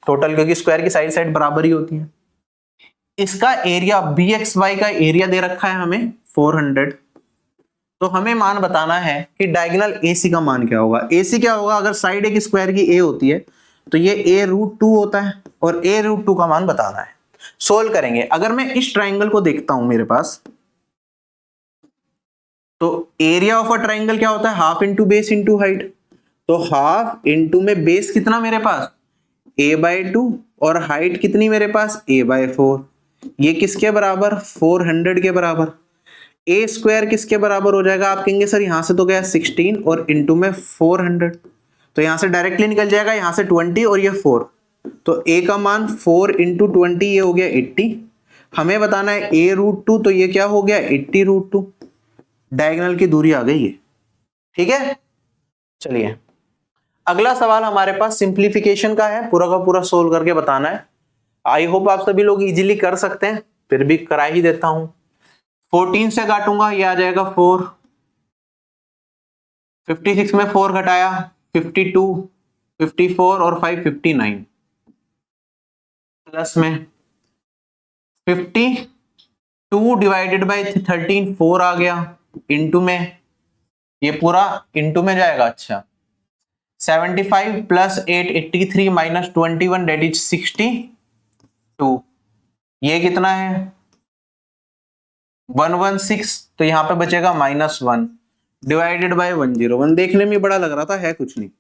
टोटल, क्योंकि स्क्वायर की साइड बराबर ही होती है। इसका एरिया BXY का एरिया दे रखा है हमें 400, तो हमें मान बताना है कि डायगोनल AC का मान क्या होगा। AC क्या होगा, अगर साइड एक स्क्वायर की A होती है तो ये A√2 होता है, और A√2 का मान बताना है। सोल्व करेंगे। अगर मैं इस ट्राइंगल को देखता हूं मेरे पास, तो एरिया ऑफ अ ट्राइंगल क्या होता है, half into base into height, तो हाफ इंटू में बेस कितना मेरे पास a/2 और हाइट कितनी मेरे पास a/4, ये किसके बराबर 400 के बराबर। a स्क्वायर किसके बराबर हो जाएगा, आप कहेंगे सर यहां से तो गया 16 और इंटू में 400, तो यहां से डायरेक्टली निकल जाएगा, यहां से 20 और ये 4, तो a का मान 4 इंटू 20 ये हो गया 80। हमें बताना है a√2, तो ये क्या हो गया 80√2, डायगोनल की दूरी आ गई है, ठीक है। चलिए अगला सवाल हमारे पास सिंप्लीफिकेशन का है, पूरा का पूरा सोल्व करके बताना है। आई होप आप सभी लोग इजीली कर सकते हैं, फिर भी करा ही देता हूं। 14 से काटूंगा, ये आ जाएगा 4, 56 में 4 घटाया 52, 54 और 5 59, प्लस में 52 डिवाइडेड बाई 13 4 आ गया, इंटू में ये पूरा इंटू में जाएगा। अच्छा 75 प्लस 8 83 माइनस 21 डेट इज 62, ये कितना है 116, तो यहां पे बचेगा -1 डिवाइडेड बाय 101। देखने में बड़ा लग रहा था, है कुछ नहीं।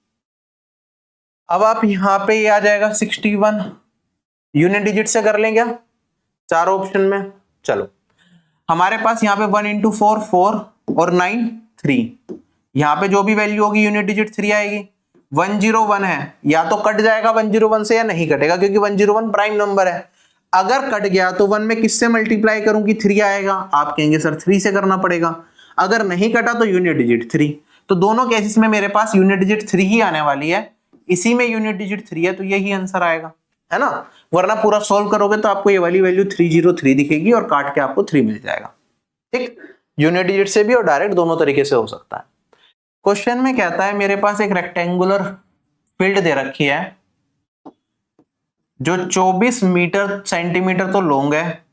अब आप यहां पे ये आ जाएगा 61, यूनिट डिजिट से कर लें क्या, चार ऑप्शन में। चलो हमारे पास यहाँ पे 1 इंटू 4 4 और 9 3, यहाँ पे जो भी वैल्यू होगी यूनिट डिजिट 3 आएगी। 101 है, या तो कट जाएगा 101 से या नहीं कटेगा, क्योंकि 101 प्राइम नंबर है। अगर कट गया तो 1 में किससे मल्टीप्लाई करूं कि 3 आएगा, आप कहेंगे सर 3 से करना पड़ेगा। अगर नहीं कटा तो यूनिट डिजिट 3, तो दोनों केसेस में मेरे पास यूनिट डिजिट 3 ही आने वाली है, इसी में यूनिट डिजिट 3 है तो यही आंसर आएगा, है ना। वरना पूरा सॉल्व करोगे तो आपको ये वाली वैल्यू 303 दिखेगी और काट के आपको 3 मिल जाएगा। ठीक, यूनिट डिजिट से भी और डायरेक्ट दोनों तरीके से हो सकता है। क्वेश्चन में कहता है मेरे पास एक रेक्टेंगुलर फील्ड दे रखी है जो 24 मीटर सेंटीमीटर तो लॉन्ग है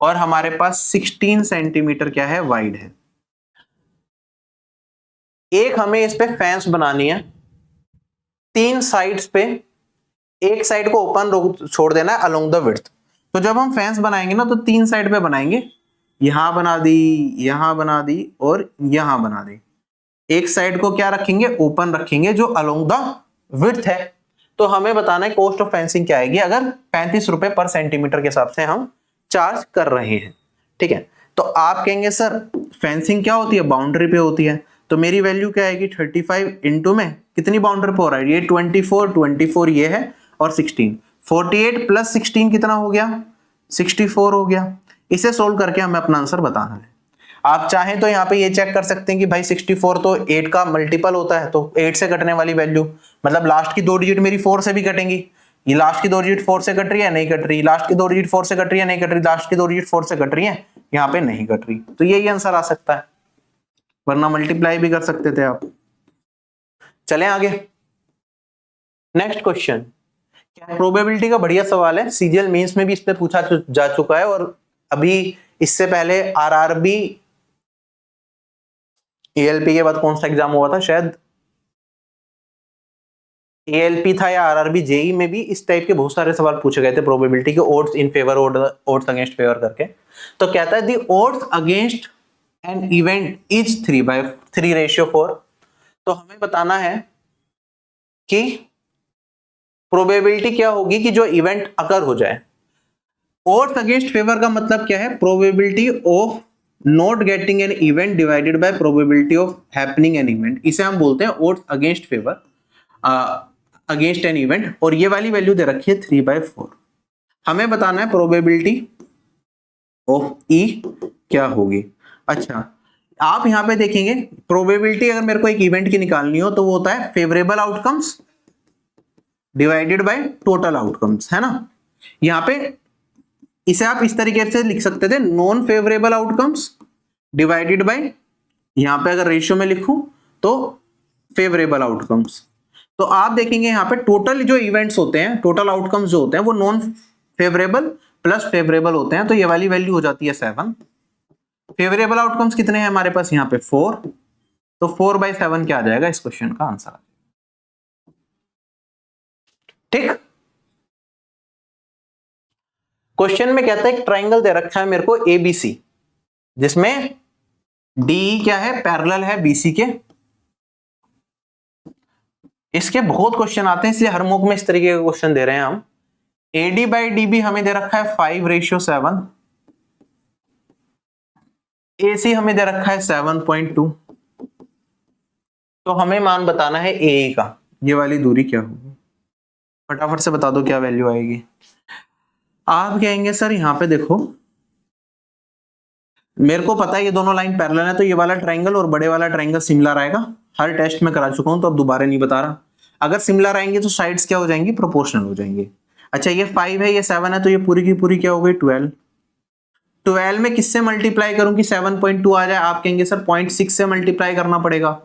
और हमारे पास 16 सेंटीमीटर क्या है, वाइड है। एक हमें इस पे फेंस बनानी है, 3 साइड्स पे, एक साइड को ओपन छोड़ देना है अलोंग द विड्थ। तो जब हम फेंस बनाएंगे ना तो 3 साइड पे बनाएंगे, यहां बना दी, यहां बना दी और यहां बना दी। एक साइड को क्या रखेंगे, ओपन रखेंगे जो अलोंग द विड्थ है। तो हमें बताना है कॉस्ट ऑफ फेंसिंग क्या आएगी अगर 35 रुपए पर सेंटीमीटर के हिसाब से हम चार्ज कर रहे हैं। ठीक है, तो आप कहेंगे सर फेंसिंग क्या होती है, बाउंड्री पे होती है, तो मेरी वैल्यू क्या आएगी 35 इंटू में कितनी बाउंड्री पे हो रहा है, ये 24 ये है और 16, 48 प्लस 16 कितना हो गया, 64 हो गया। इसे सोल्व करके हमें अपना आंसर बताना है। आप चाहें तो यहाँ पे ये चेक कर सकते हैं कि भाई 64 तो 8 का मल्टीपल होता है, तो 8 से कटने वाली वैल्यू मतलब लास्ट की 2 डिजिट मेरी 4 से भी कटेंगी। ये लास्ट की 2 डिजिट 4 से कट रही है, नहीं कट रही, लास्ट की 2 डिजिट 4 से कट रही है, नहीं कट रही, लास्ट की 2 डिजिट 4 से कट रही है, यहाँ पे नहीं कट रही, तो यही आंसर आ सकता है, वरना मल्टीप्लाई भी कर सकते थे आप। चलें आगे, नेक्स्ट क्वेश्चन। क्या प्रोबेबिलिटी का बढ़िया सवाल है, सीजीएल मेंस में भी इस पे पूछा जा चुका है और अभी इससे पहले आरआरबी एएलपी के बाद कौन सा एग्जाम हुआ था, शायद एएलपी था या आरआरबी जेई में भी इस टाइप के बहुत सारे सवाल पूछे गए थे प्रोबेबिलिटी के, odds in favour, odds against favour करके। तो कहता है the odds against an event is 3/3 तो हमें बताना है कि प्रोबेबिलिटी क्या होगी कि जो इवेंट अकर हो जाए। ओड्स अगेंस्ट फेवर का मतलब क्या है, probability of not getting an event divided by probability of happening an event, इसे हम बोलते हैं odds against favour against an event. और ये वाली वैल्यू दे रखी है 3/4। हमें बताना है प्रोबेबिलिटी ऑफ ई क्या होगी। अच्छा, आप यहां पे देखेंगे प्रोबेबिलिटी अगर मेरे को एक इवेंट की निकालनी हो तो वो होता है favourable outcomes divided by total outcomes, है ना। यहां पे इसे आप इस तरीके से लिख सकते थे, non favourable outcomes divided by, यहां पे अगर रेशियो में लिखूं तो फेवरेबल आउटकम्स। तो आप देखेंगे यहाँ पे टोटल जो इवेंट्स होते हैं, टोटल आउटकम्स जो होते हैं वो नॉन फेवरेबल प्लस फेवरेबल होते हैं, तो ये वाली वैल्यू हो जाती है 7। फेवरेबल आउटकम्स कितने हैं हमारे पास यहाँ पे 4, तो 4/7 क्या आ जाएगा इस क्वेश्चन का आंसर। ठीक, क्वेश्चन में कहता है एक ट्राइंगल दे रखा है मेरे को एबीसी, जिसमें डी क्या है, पैरेलल है बीसी के। इसके बहुत क्वेश्चन आते हैं इसलिए हर मॉक में इस तरीके के क्वेश्चन दे रहे हैं हम। AD बाई DB हमें दे रखा है 5/7, AC हमें दे रखा है 7.2, तो हमें मान बताना है AE का, ये वाली दूरी क्या होगी, फटाफट से बता दो क्या वैल्यू आएगी। आप कहेंगे सर यहाँ पे देखो मेरे को पता है ये दोनों लाइन पैरेलल है तो ये वाला ट्राइंगल और बड़े वाला ट्राइंगल सिमिलर आएगा, हर टेस्ट में करा चुका हूं तो अब दोबारा नहीं बता रहा। अगर सिमिलर आएंगे तो साइड्स क्या हो जाएंगी, प्रोपोर्शनल हो जाएंगी। अच्छा, ये 5 है, ये 7 है, तो ये पूरी की पूरी क्या हो गई 12। 12 में किससे मल्टीप्लाई करूं कि 7.2 आ जाए, आप कहेंगे सर 0.6 से मल्टीप्लाई करना पड़ेगा,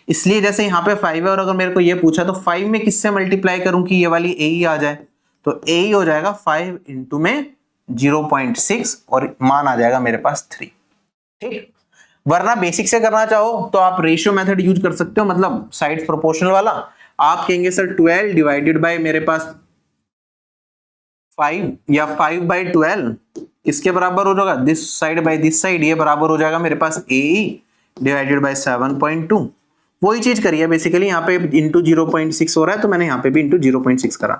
इसलिए जैसे यहाँ पे 5 है और अगर मेरे को ये पूछा तो 5 में किससे मल्टीप्लाई करूं कि ये वाली AE आ जाए, तो AE हो जाएगा 5 इंटू में 0.6 और मान आ जाएगा मेरे पास 3। ठीक, वरना बेसिक से करना चाहो तो आप रेशियो मेथड यूज कर सकते हो, मतलब साइड प्रोपोर्शनल वाला। आप कहेंगे सर 12 डिवाइडेड बाय मेरे पास 5 या 5/12 किसके बराबर हो जाएगा, this side by this side, ये बराबर हो जाएगा मेरे पास AE डिवाइडेड बाय 7.2। वही चीज करिए बेसिकली, यहाँ पे इंटू 0.6 हो रहा है तो मैंने यहाँ पे भी इंटू 0.6 करा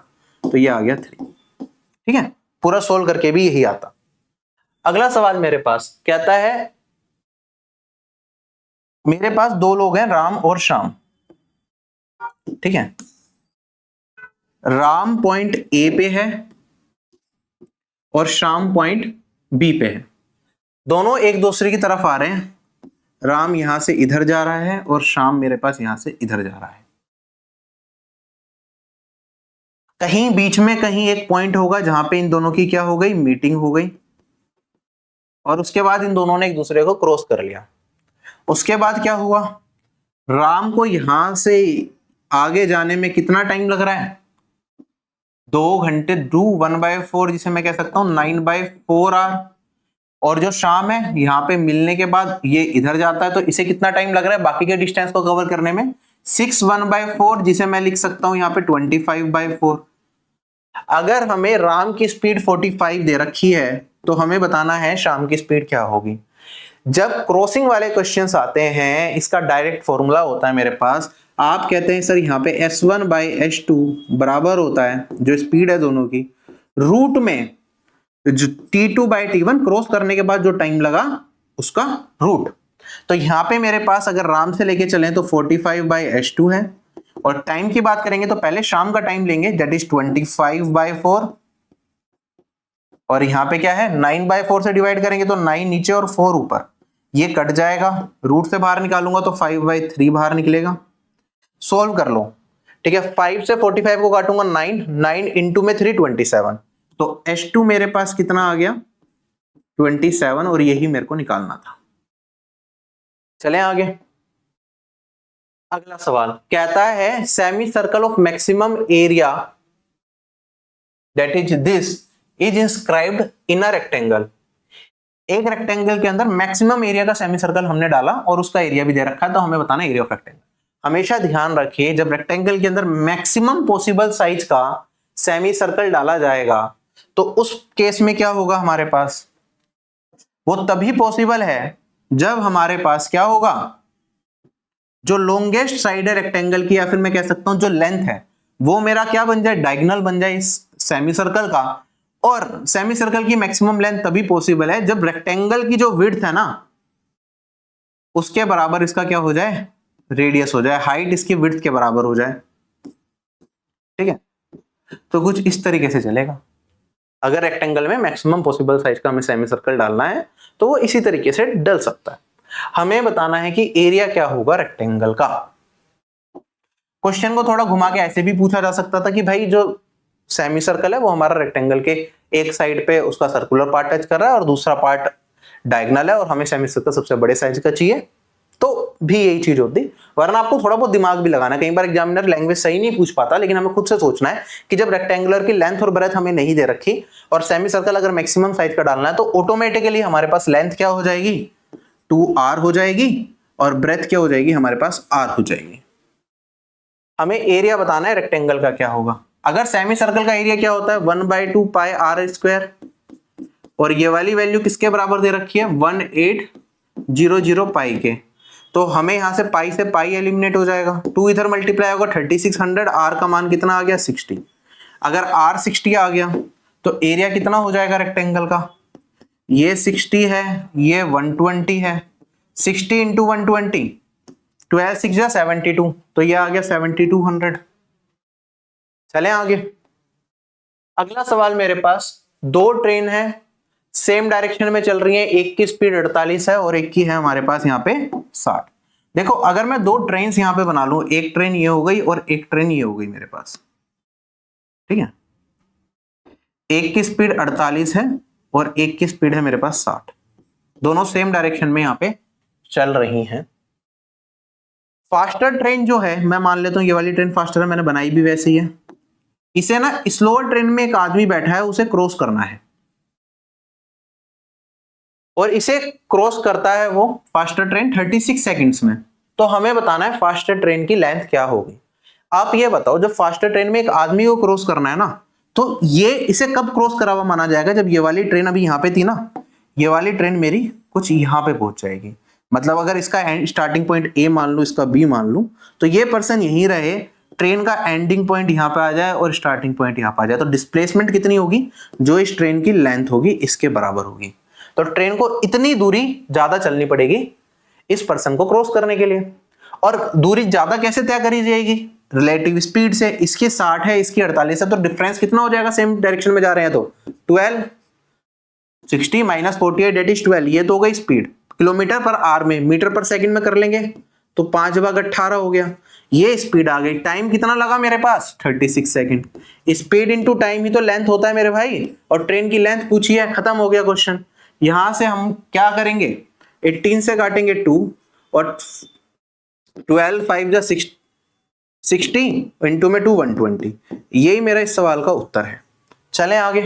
तो ये आ गया 3। ठीक है, पूरा सोल्व करके भी यही आता। अगला सवाल मेरे पास कहता है मेरे पास 2 लोग हैं राम और श्याम। ठीक है, राम पॉइंट ए पे है और श्याम पॉइंट बी पे है, दोनों एक दूसरे की तरफ आ रहे हैं। राम यहां से इधर जा रहा है और श्याम मेरे पास यहां से इधर जा रहा है। कहीं बीच में कहीं एक पॉइंट होगा जहां पे इन दोनों की क्या हो गई, मीटिंग हो गई, और उसके बाद इन दोनों ने एक दूसरे को क्रॉस कर लिया। उसके बाद क्या हुआ, राम को यहां से आगे जाने में कितना टाइम लग रहा है, 2 घंटे, डू 1/4, जिसे मैं कह सकता हूं 9/4 आवर। और जो शाम है यहाँ पे मिलने के बाद ये इधर जाता है, तो इसे कितना टाइम लग रहा है बाकी के डिस्टेंस को कवर करने में, 6 1/4, जिसे मैं लिख सकता हूं यहाँ पे 25/4। अगर हमें राम की स्पीड 45 दे रखी है तो हमें बताना है शाम की स्पीड क्या होगी। जब क्रॉसिंग वाले क्वेश्चंस आते हैं, इसका डायरेक्ट फॉर्मूला होता है मेरे पास। आप कहते हैं सर यहाँ पे S1/S2 बराबर होता है, जो स्पीड है दोनों की, रूट में जो T2/T1 क्रॉस करने के बाद जो टाइम लगा उसका रूट। तो यहां पे मेरे पास अगर राम से लेके चलें तो 45/S2 है, और टाइम की बात करेंगे तो पहले शाम का टाइम लेंगे, दैट इज 25/4, और यहां पे क्या है 9/4 से डिवाइड करेंगे तो 9 नीचे और 4 ऊपर, ये कट जाएगा, रूट से बाहर निकालूंगा तो 5/3 बाहर निकलेगा। सोल्व कर लो, ठीक है। 5 से 45 को काटूंगा 9 इंटू में 3 27, तो H2 मेरे पास कितना आ गया 27, और यही मेरे को निकालना था। चलें आगे। अगला सवाल कहता है semi circle of maximum area that is this is inscribed in a rectangle. एक रेक्टेंगल के अंदर मैक्सिमम एरिया का सेमी सर्कल हमने डाला और उसका एरिया भी दे रखा है, तो हमें बताना एरिया ऑफ रेक्टेंगल। हमेशा ध्यान रखिए जब रेक्टेंगल के अंदर मैक्सिमम पॉसिबल साइज का सेमी सर्कल डाला जाएगा तो उस केस में क्या होगा, हमारे पास वो तभी पॉसिबल है जब हमारे पास क्या होगा, जो लॉन्गेस्ट साइड है रेक्टेंगल की, या फिर मैं कह सकता हूं जो लेंथ है, वो मेरा क्या बन जाए, डायगोनल बन जाए इस सेमी सर्कल का। और सेमी सर्कल की मैक्सिमम लेंथ तभी पॉसिबल है जब रेक्टेंगल की जो विड्थ है ना उसके बराबर इसका क्या हो जाए, रेडियस हो जाए, हाइट इसकी विड्थ के बराबर हो जाए, ठीक है। तो कुछ इस तरीके से चलेगा। अगर रेक्टेंगल में मैक्सिमम पॉसिबल साइज का हमें सेमी सर्कल डालना है तो वो इसी तरीके से डल सकता है। हमें बताना है कि एरिया क्या होगा रेक्टेंगल का। क्वेश्चन को थोड़ा घुमा के ऐसे भी पूछा जा सकता था कि भाई जो सेमी सर्कल है वो हमारा रेक्टेंगल के एक साइड पे उसका सर्कुलर पार्ट टच कर रहा है और दूसरा पार्ट डायगोनल है, और हमें सेमी सर्कल सबसे बड़े साइज का चाहिए, तो भी यही चीज होती। वरना आपको थोड़ा बहुत दिमाग भी लगाना है, कई बार एग्जामिनर लैंग्वेज सही नहीं पूछ पाता, लेकिन हमें खुद से सोचना है कि जब रेक्टेंगुलर की लेंथ और ब्रेथ हमें नहीं दे रखी और सेमी सर्कल अगर मैक्सिमम साइज का डालना है तो ऑटोमेटिकली हमारे पास लेंथ क्या हो जाएगी, 2r हो जाएगी, और ब्रेथ क्या हो जाएगी, हमारे पास r हो जाएगी। हमें एरिया बताना है रेक्टेंगल का क्या होगा। अगर सेमी सर्कल का एरिया क्या होता है 1/2 पाई r², और ये वाली वैल्यू किसके बराबर दे रखी है 1800 पाई के, तो हमें यहां से पाई एलिमिनेट हो जाएगा, 2 इधर मल्टीप्लाई होगा 3600, r का मान कितना आ गया 60। अगर r 60 आ गया तो एरिया कितना हो जाएगा रेक्टेंगल का, ये 60 है, ये 120 है, 60 इंटू 120, 12 6 जा 72, तो ये आ गया 7200। चलें आगे। अगला सवाल मेरे पास, दो ट्रेन है सेम डायरेक्शन में चल रही है, एक की स्पीड 48 है और एक की है हमारे पास यहाँ पे 60। देखो अगर मैं दो ट्रेन यहाँ पे बना लूं, एक ट्रेन ये हो गई और एक ट्रेन ये हो गई मेरे पास, ठीक है। एक की स्पीड 48 है और एक की स्पीड है मेरे पास 60, दोनों सेम डायरेक्शन में यहाँ पे चल रही हैं। फास्टर ट्रेन जो है, मैं मान लेता हूं ये वाली ट्रेन फास्टर है, मैंने बनाई भी वैसे ही है। इसे ना स्लोअर ट्रेन में एक आदमी बैठा है, उसे क्रॉस करना है, और इसे क्रॉस करता है वो फास्टर ट्रेन 36 सेकंड्स में। तो हमें बताना है फास्टर ट्रेन की लेंथ क्या होगी। आप ये बताओ, जब फास्टर ट्रेन में एक आदमी को क्रॉस करना है ना, तो ये इसे कब क्रॉस करा हुआ माना जाएगा, जब ये वाली ट्रेन अभी यहाँ पे थी ना, ये वाली ट्रेन मेरी कुछ यहाँ पे पहुंच जाएगी। मतलब अगर इसका स्टार्टिंग पॉइंट ए मान लूं, इसका बी मान लूं, तो ये पर्सन यहीं रहे, ट्रेन का एंडिंग पॉइंट यहाँ पे आ जाए और स्टार्टिंग पॉइंट यहाँ पे आ जाए, तो डिस्प्लेसमेंट कितनी होगी, जो इस ट्रेन की लेंथ होगी इसके बराबर होगी। तो ट्रेन को इतनी दूरी ज्यादा चलनी पड़ेगी इस पर्सन को क्रॉस करने के लिए। और दूरी ज्यादा कैसे तय करी जाएगी, रिलेटिव स्पीड से। इसकी 60 है, इसकी 48 है, तो डिफरेंस कितना हो जाएगा, सेम डायरेक्शन में जा रहे हैं तो 12, 60 - 48 दैट इज 12, ये तो हो गई स्पीड। किलोमीटर पर आवर में, मीटर पर सेकंड में कर लेंगे तो 5/18 हो गया। ये स्पीड आ गई। टाइम कितना लगा मेरे पास 36 सेकंड। स्पीड इनटू टाइम ही तो लेंथ होता है मेरे भाई, और ट्रेन की लेंथ पूछी है, खत्म हो गया क्वेश्चन। यहां से हम क्या करेंगे, 18 से काटेंगे 2 और 12 5 जा 60 इंटू में 2 120। यही मेरा इस सवाल का उत्तर है। चलें आगे।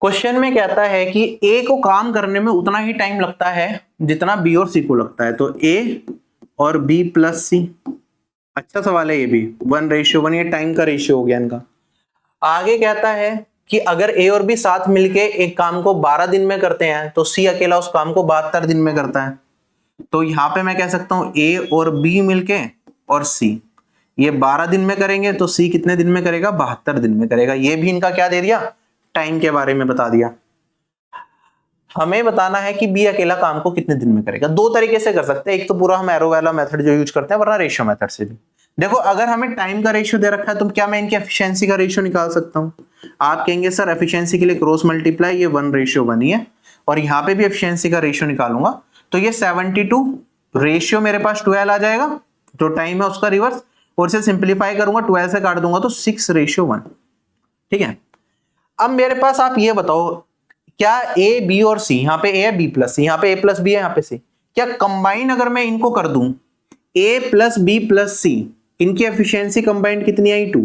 क्वेश्चन में कहता है कि ए को काम करने में उतना ही टाइम लगता है जितना बी और सी को लगता है। तो ए और बी प्लस सी, अच्छा सवाल है ये भी, 1:1, ये टाइम का रेशियो हो गया इनका। आगे कहता है कि अगर ए और बी साथ मिलके एक काम को 12 दिन में करते हैं तो सी अकेला उस काम को 72 दिन में करता है। तो यहां पे मैं कह सकता हूं ए और बी मिलके और सी ये 12 दिन में करेंगे तो सी कितने दिन में करेगा, 72 दिन में करेगा। ये भी इनका क्या दे दिया, टाइम के बारे में बता दिया। हमें बताना है कि बी अकेला काम को कितने दिन में करेगा। दो तरीके से कर सकते हैं, एक तो पूरा हम एरो वाला मेथड जो यूज करते हैं, वरना रेशियो मेथड से भी। देखो अगर हमें टाइम का रेशियो दे रखा है तो क्या मैं इनकी एफिशिएंसी का रेशियो निकाल सकता हूं। आप कहेंगे सर एफिशिएंसी के लिए क्रॉस मल्टीप्लाई, ये 1:1 ही है, और यहां पे भी एफिशिएंसी का रेशियो निकालूंगा तो ये 72 रेशियो मेरे पास 12 आ जाएगा, जो टाइम है उसका रिवर्स, और इसे सिंप्लीफाई करूंगा 12 से काट दूंगा तो 6:1। ठीक है। अब मेरे पास आप ये बताओ, क्या ए बी और सी, यहाँ पे ए है बी प्लस सी, यहाँ पे ए प्लस बी है, यहाँ पे सी, क्या कंबाइन अगर मैं इनको कर दूं ए प्लस बी प्लस सी, इनकी एफिशिएंसी कंबाइंड कितनी आई 2,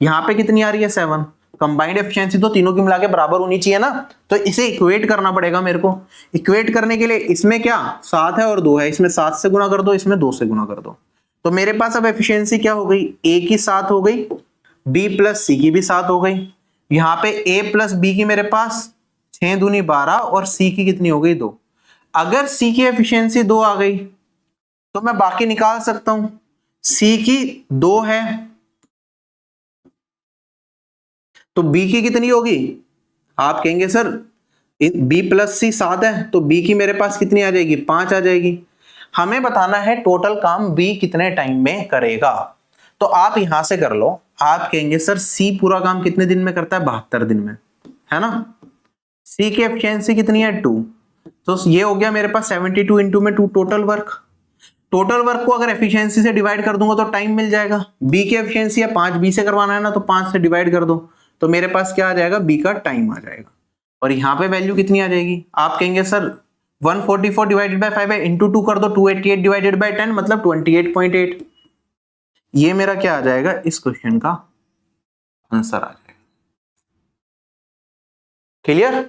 यहाँ पे कितनी आ रही है 7। कंबाइंड एफिशिएंसी तो तीनों की मिला के बराबर होनी चाहिए ना, तो इसे इक्वेट करना पड़ेगा मेरे को। इक्वेट करने के लिए इसमें क्या 7 है और 2 है, इसमें 7 से गुना कर दो, इसमें 2 से गुना कर दो, तो मेरे पास अब एफिशिएंसी क्या हो गई, ए की 7 हो गई, बी प्लस सी की भी 7 हो गई। यहाँ पे ए प्लस बी की मेरे पास 6 दूनी 12 और सी की कितनी हो गई 2। अगर सी की एफिशिएंसी 2 आ गई तो मैं बाकी निकाल सकता हूं। सी की 2 है तो बी की कितनी होगी, आप कहेंगे सर बी प्लस सी 7 है तो बी की मेरे पास कितनी आ जाएगी, 5 आ जाएगी। हमें बताना है टोटल काम बी कितने टाइम में करेगा, तो आप यहां से कर लो। आप कहेंगे सर सी पूरा काम कितने दिन में करता है, 72 दिन में, है ना। सी की एफिशिएंसी कितनी है 2, तो ये हो गया मेरे पास 72 इंटू में 2 टोटल वर्क। टोटल वर्क को अगर एफिशिएंसी से डिवाइड कर दूंगा तो टाइम मिल जाएगा। बी की एफिशिएंसी है 5, बी से करवाना है ना, तो 5 से डिवाइड कर दो तो मेरे पास क्या आ जाएगा, बी का टाइम आ जाएगा। और यहाँ पे वैल्यू कितनी आ जाएगी, आप कहेंगे सर 144 डिवाइडेड बाय 5 है, इंटू 2 कर दो, 288 डिवाइडेड बाय 10 मतलब 28.8। ये मेरा क्या आ जाएगा, इस क्वेश्चन का आंसर आ जाएगा। क्लियर,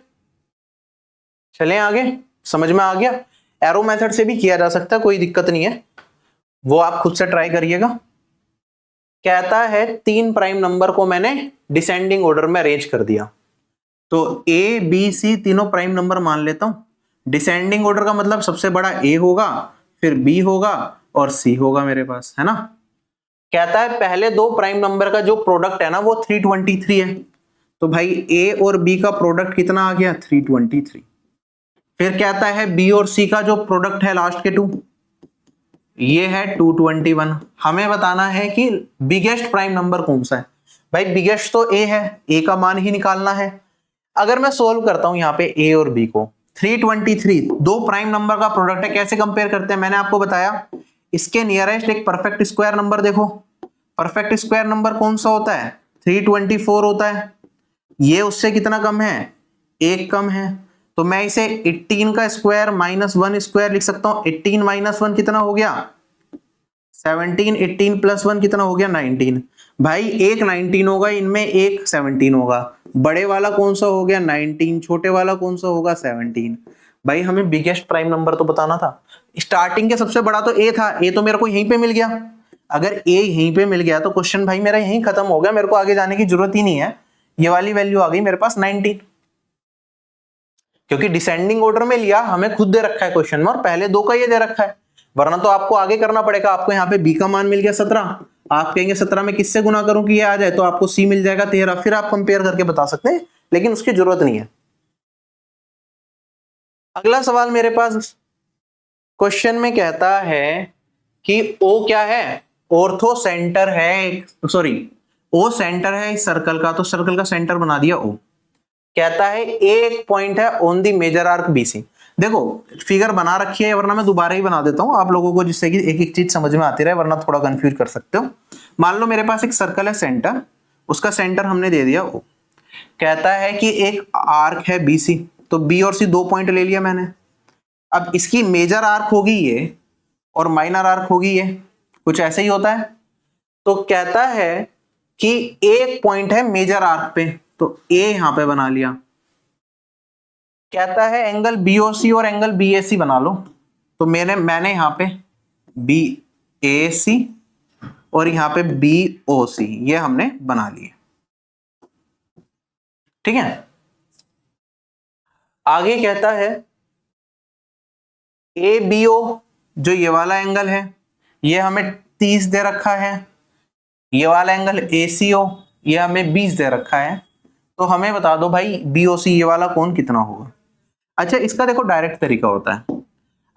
चलें आगे। समझ में आ गया, एरो मेथड से भी किया जा सकता है, कोई दिक्कत नहीं है, वो आप खुद से ट्राई करिएगा। कहता है 3 प्राइम नंबर को मैंने डिसेंडिंग ऑर्डर में अरेंज कर दिया, तो ए बी सी तीनों प्राइम नंबर मान लेता हूं। डिसेंडिंग ऑर्डर का मतलब सबसे बड़ा ए होगा, फिर बी होगा और सी होगा मेरे पास, है ना। कहता है पहले 2 प्राइम नंबर का जो प्रोडक्ट है ना वो 323 है, तो भाई ए और बी का प्रोडक्ट कितना आ गया, 323। फिर कहता है बी और सी का जो प्रोडक्ट है लास्ट के 2, ये है 221। हमें बताना है कि बिगेस्ट प्राइम नंबर कौन सा है। भाई बिगेस्ट तो ए है, ए का मान ही निकालना है। अगर मैं सोल्व करता हूं यहाँ पे ए और बी को, 323 2 प्राइम नंबर का प्रोडक्ट है, कैसे कंपेयर करते हैं मैंने आपको बताया। इसके नियरेस्ट एक परफेक्ट स्क्वायर नंबर देखो, परफेक्ट स्क्वायर नंबर कौन सा होता है, 324 होता है। ये उससे कितना कम है, 1 कम है, तो मैं इसे 18 का स्क्वायर माइनस 1 स्क्वायर लिख सकता हूं। 18 माइनस 1 कितना हो गया 17, 18 प्लस 1 कितना हो गया 19। भाई एक 19 होगा इनमें, एक 17 होगा। बड़े वाला कौन सा हो गया 19, छोटे वाला कौन सा होगा 17। भाई हमें बिगेस्ट प्राइम नंबर तो बताना था। स्टार्टिंग के सबसे बड़ा तो ए था, ए तो मेरे को यहीं पे मिल गया। अगर ए यहीं पे मिल गया तो क्वेश्चन भाई मेरा यहीं खत्म हो गया, मेरे को आगे जाने की जरूरत ही नहीं है। ये वाली वैल्यू आ गई मेरे पास 19, क्योंकि डिसेंडिंग ऑर्डर में लिया, हमें खुद दे रखा है क्वेश्चन में और पहले 2 का ये दे रखा है, वरना तो आपको आगे करना पड़ेगा। आपको यहाँ पे बी का मान मिल गया 17, आप कहेंगे 17 में किससे गुना करूं कि ये आ जाए, तो आपको सी मिल जाएगा 13, फिर आप कंपेयर करके बता सकते हैं, लेकिन उसकी जरूरत नहीं है। अगला सवाल मेरे पास क्वेश्चन में कहता है कि ओ क्या है, ऑर्थो सेंटर है, सॉरी ओ सेंटर है इस सर्कल का, तो सर्कल का सेंटर बना दिया ओ। कहता है एक पॉइंट है on the major arc BC. देखो फिगर बना रखी है, वरना मैं दोबारा ही बना देता हूं आप लोगों को, जिससे कि एक एक चीज समझ में आती रहे, वरना थोड़ा कंफ्यूज कर सकते हो। मान लो मेरे पास एक सर्कल है सेंटर, उसका सेंटर हमने दे दिया O। कहता है कि एक आर्क है BC, तो B और C 2 पॉइंट ले लिया मैंने। अब इसकी मेजर आर्क होगी ये और माइनर आर्क होगी ये, कुछ ऐसे ही होता है। तो कहता है कि एक पॉइंट है मेजर आर्क पे, तो A यहां पे बना लिया। कहता है एंगल BOC और एंगल BAC बना लो, तो मैंने यहां पे BAC और यहां पे BOC ये हमने बना लिए। ठीक है, आगे कहता है ABO जो ये वाला एंगल है ये हमें 30 दे रखा है, ये वाला एंगल ACO ये हमें 20 दे रखा है। तो हमें बता दो भाई BOC ये वाला कोण कितना होगा। अच्छा, इसका देखो डायरेक्ट तरीका होता है,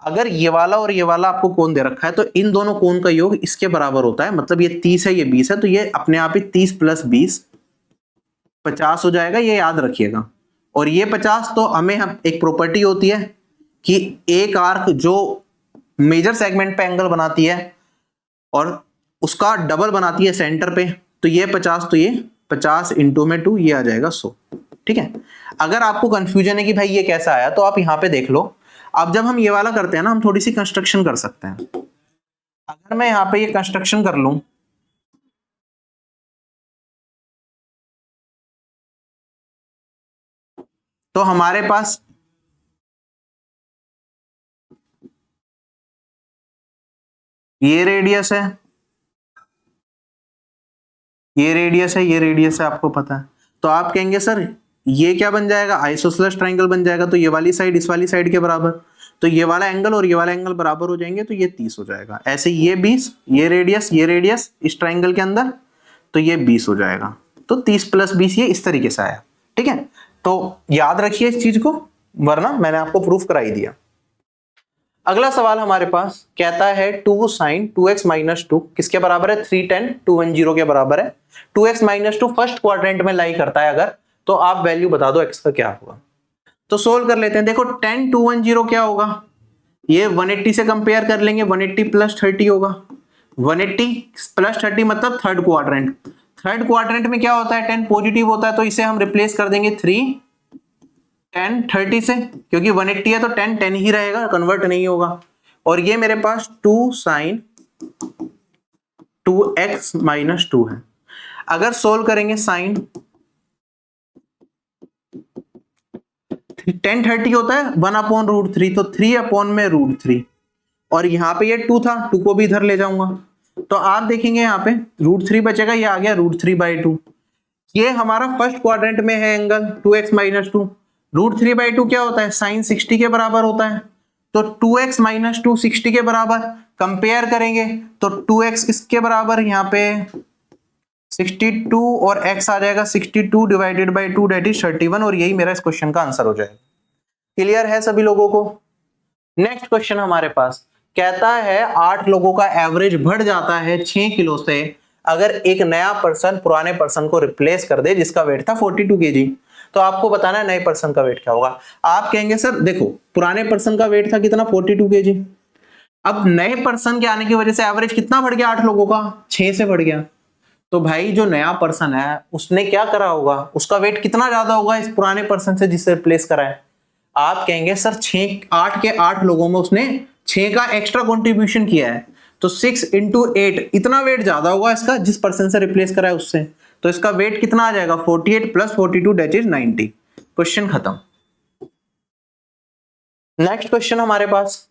अगर ये वाला और ये वाला आपको कोण दे रखा है तो इन दोनों कोण का योग इसके बराबर होता है। मतलब ये 30 है ये 20 है, तो ये अपने आप ही 30 + 20 50 हो जाएगा, ये याद रखिएगा। और ये 50 तो हमें एक प्रॉपर्टी होती है कि एक आर्क जो मेजर सेगमेंट पे एंगल बनाती है और उसका डबल बनाती है सेंटर पे, तो ये 50 तो ये 50 इंटू में 2 ये आ जाएगा 100। ठीक है, अगर आपको कंफ्यूजन है कि भाई ये कैसा आया, तो आप यहां पे देख लो। अब जब हम ये वाला करते हैं ना, हम थोड़ी सी कंस्ट्रक्शन कर सकते हैं। अगर मैं यहां पे ये कंस्ट्रक्शन कर लूं, तो हमारे पास ये रेडियस है, ये रेडियस है, ये रेडियस है, आपको पता है। तो आप कहेंगे सर ये क्या बन जाएगा, आइसोसेलेस ट्रायंगल बन जाएगा। तो ये वाली साइड इस वाली साइड के बराबर, तो ये वाला एंगल और ये वाला एंगल बराबर हो जाएंगे, तो ये 30 हो जाएगा। ऐसे ये 20, ये रेडियस इस ट्रायंगल के अंदर, तो ये 20 हो जाएगा। तो 30 + 20 ये इस तरीके से आया। ठीक है, तो याद रखिए इस चीज को, वरना मैंने आपको प्रूफ करा ही दिया। अगला सवाल हमारे पास कहता है 2 sin 2x - 2 किसके बराबर है, 3tan 210 के बराबर है। 2x - 2 फर्स्ट क्वाड्रेंट में लाई करता है अगर, तो आप वैल्यू बता दो x का क्या होगा। तो सोल्व कर लेते हैं। देखो tan 210 क्या होगा, ये 180 से कंपेयर कर लेंगे, 180 + 30 होगा। 180 + 30 मतलब थर्ड क्वाड्रेंट। थर्ड क्वाड्रेंट में क्या होता है, 10 पॉजिटिव होता है, तो इसे हम रिप्लेस कर देंगे 3 10 30 से, क्योंकि 180 है तो 10 10 ही रहेगा, कन्वर्ट नहीं होगा। और ये मेरे पास 2 sin 2x - 2 है। अगर सोल्व करेंगे साइन 10 30 होता है 1/√3, तो 3/√3। और यहाँ पे ये 2 था, 2 को भी इधर ले जाऊंगा, तो आप देखेंगे यहाँ पे √3 बचेगा, ये आ गया √3/2। ये हमारा फर्स्ट क्वाड्रेंट में है एंगल 2x - 2। √3/2 क्या होता है, साइन 60 के बराबर होता है। तो 2x - 2 60 के बराबर, कंपेयर करेंगे तो 2x किसके बराबर, यहाँ पे 62 और x आ जाएगा 62 / 2 दैट इज 31, और यही मेरा इस क्वेश्चन का आंसर हो जाएगा। क्लियर है सभी लोगों को। नेक्स्ट क्वेश्चन हमारे पास कहता है 8 लोगों का एवरेज बढ़ जाता है 6 किलो से अगर एक नया पर्सन पुराने पर्सन को रिप्लेस कर दे जिसका वेट था 42 kg। तो आपको बताना है नए पर्सन का वेट क्या होगा। आप कहेंगे सर देखो पुराने पर्सन का वेट था कितना 42 kg, अब नए पर्सन के आने की वजह से एवरेज कितना बढ़ गया 8 लोगों का, 6 से बढ़ गया। तो भाई जो नया पर्सन है उसने क्या करा होगा, उसका वेट कितना ज्यादा होगा इस पुराने पर्सन से जिससे रिप्लेस करा है। आप कहेंगे सर 8 के 8 लोगों में उसने 6 का एक्स्ट्रा कंट्रीब्यूशन किया है, तो 6 × 8 इतना वेट ज्यादा होगा इसका जिस पर्सन से रिप्लेस करा है उससे। तो इसका वेट कितना आ जाएगा 48 + 42 दैट इज 90। क्वेश्चन खत्म। नेक्स्ट क्वेश्चन हमारे पास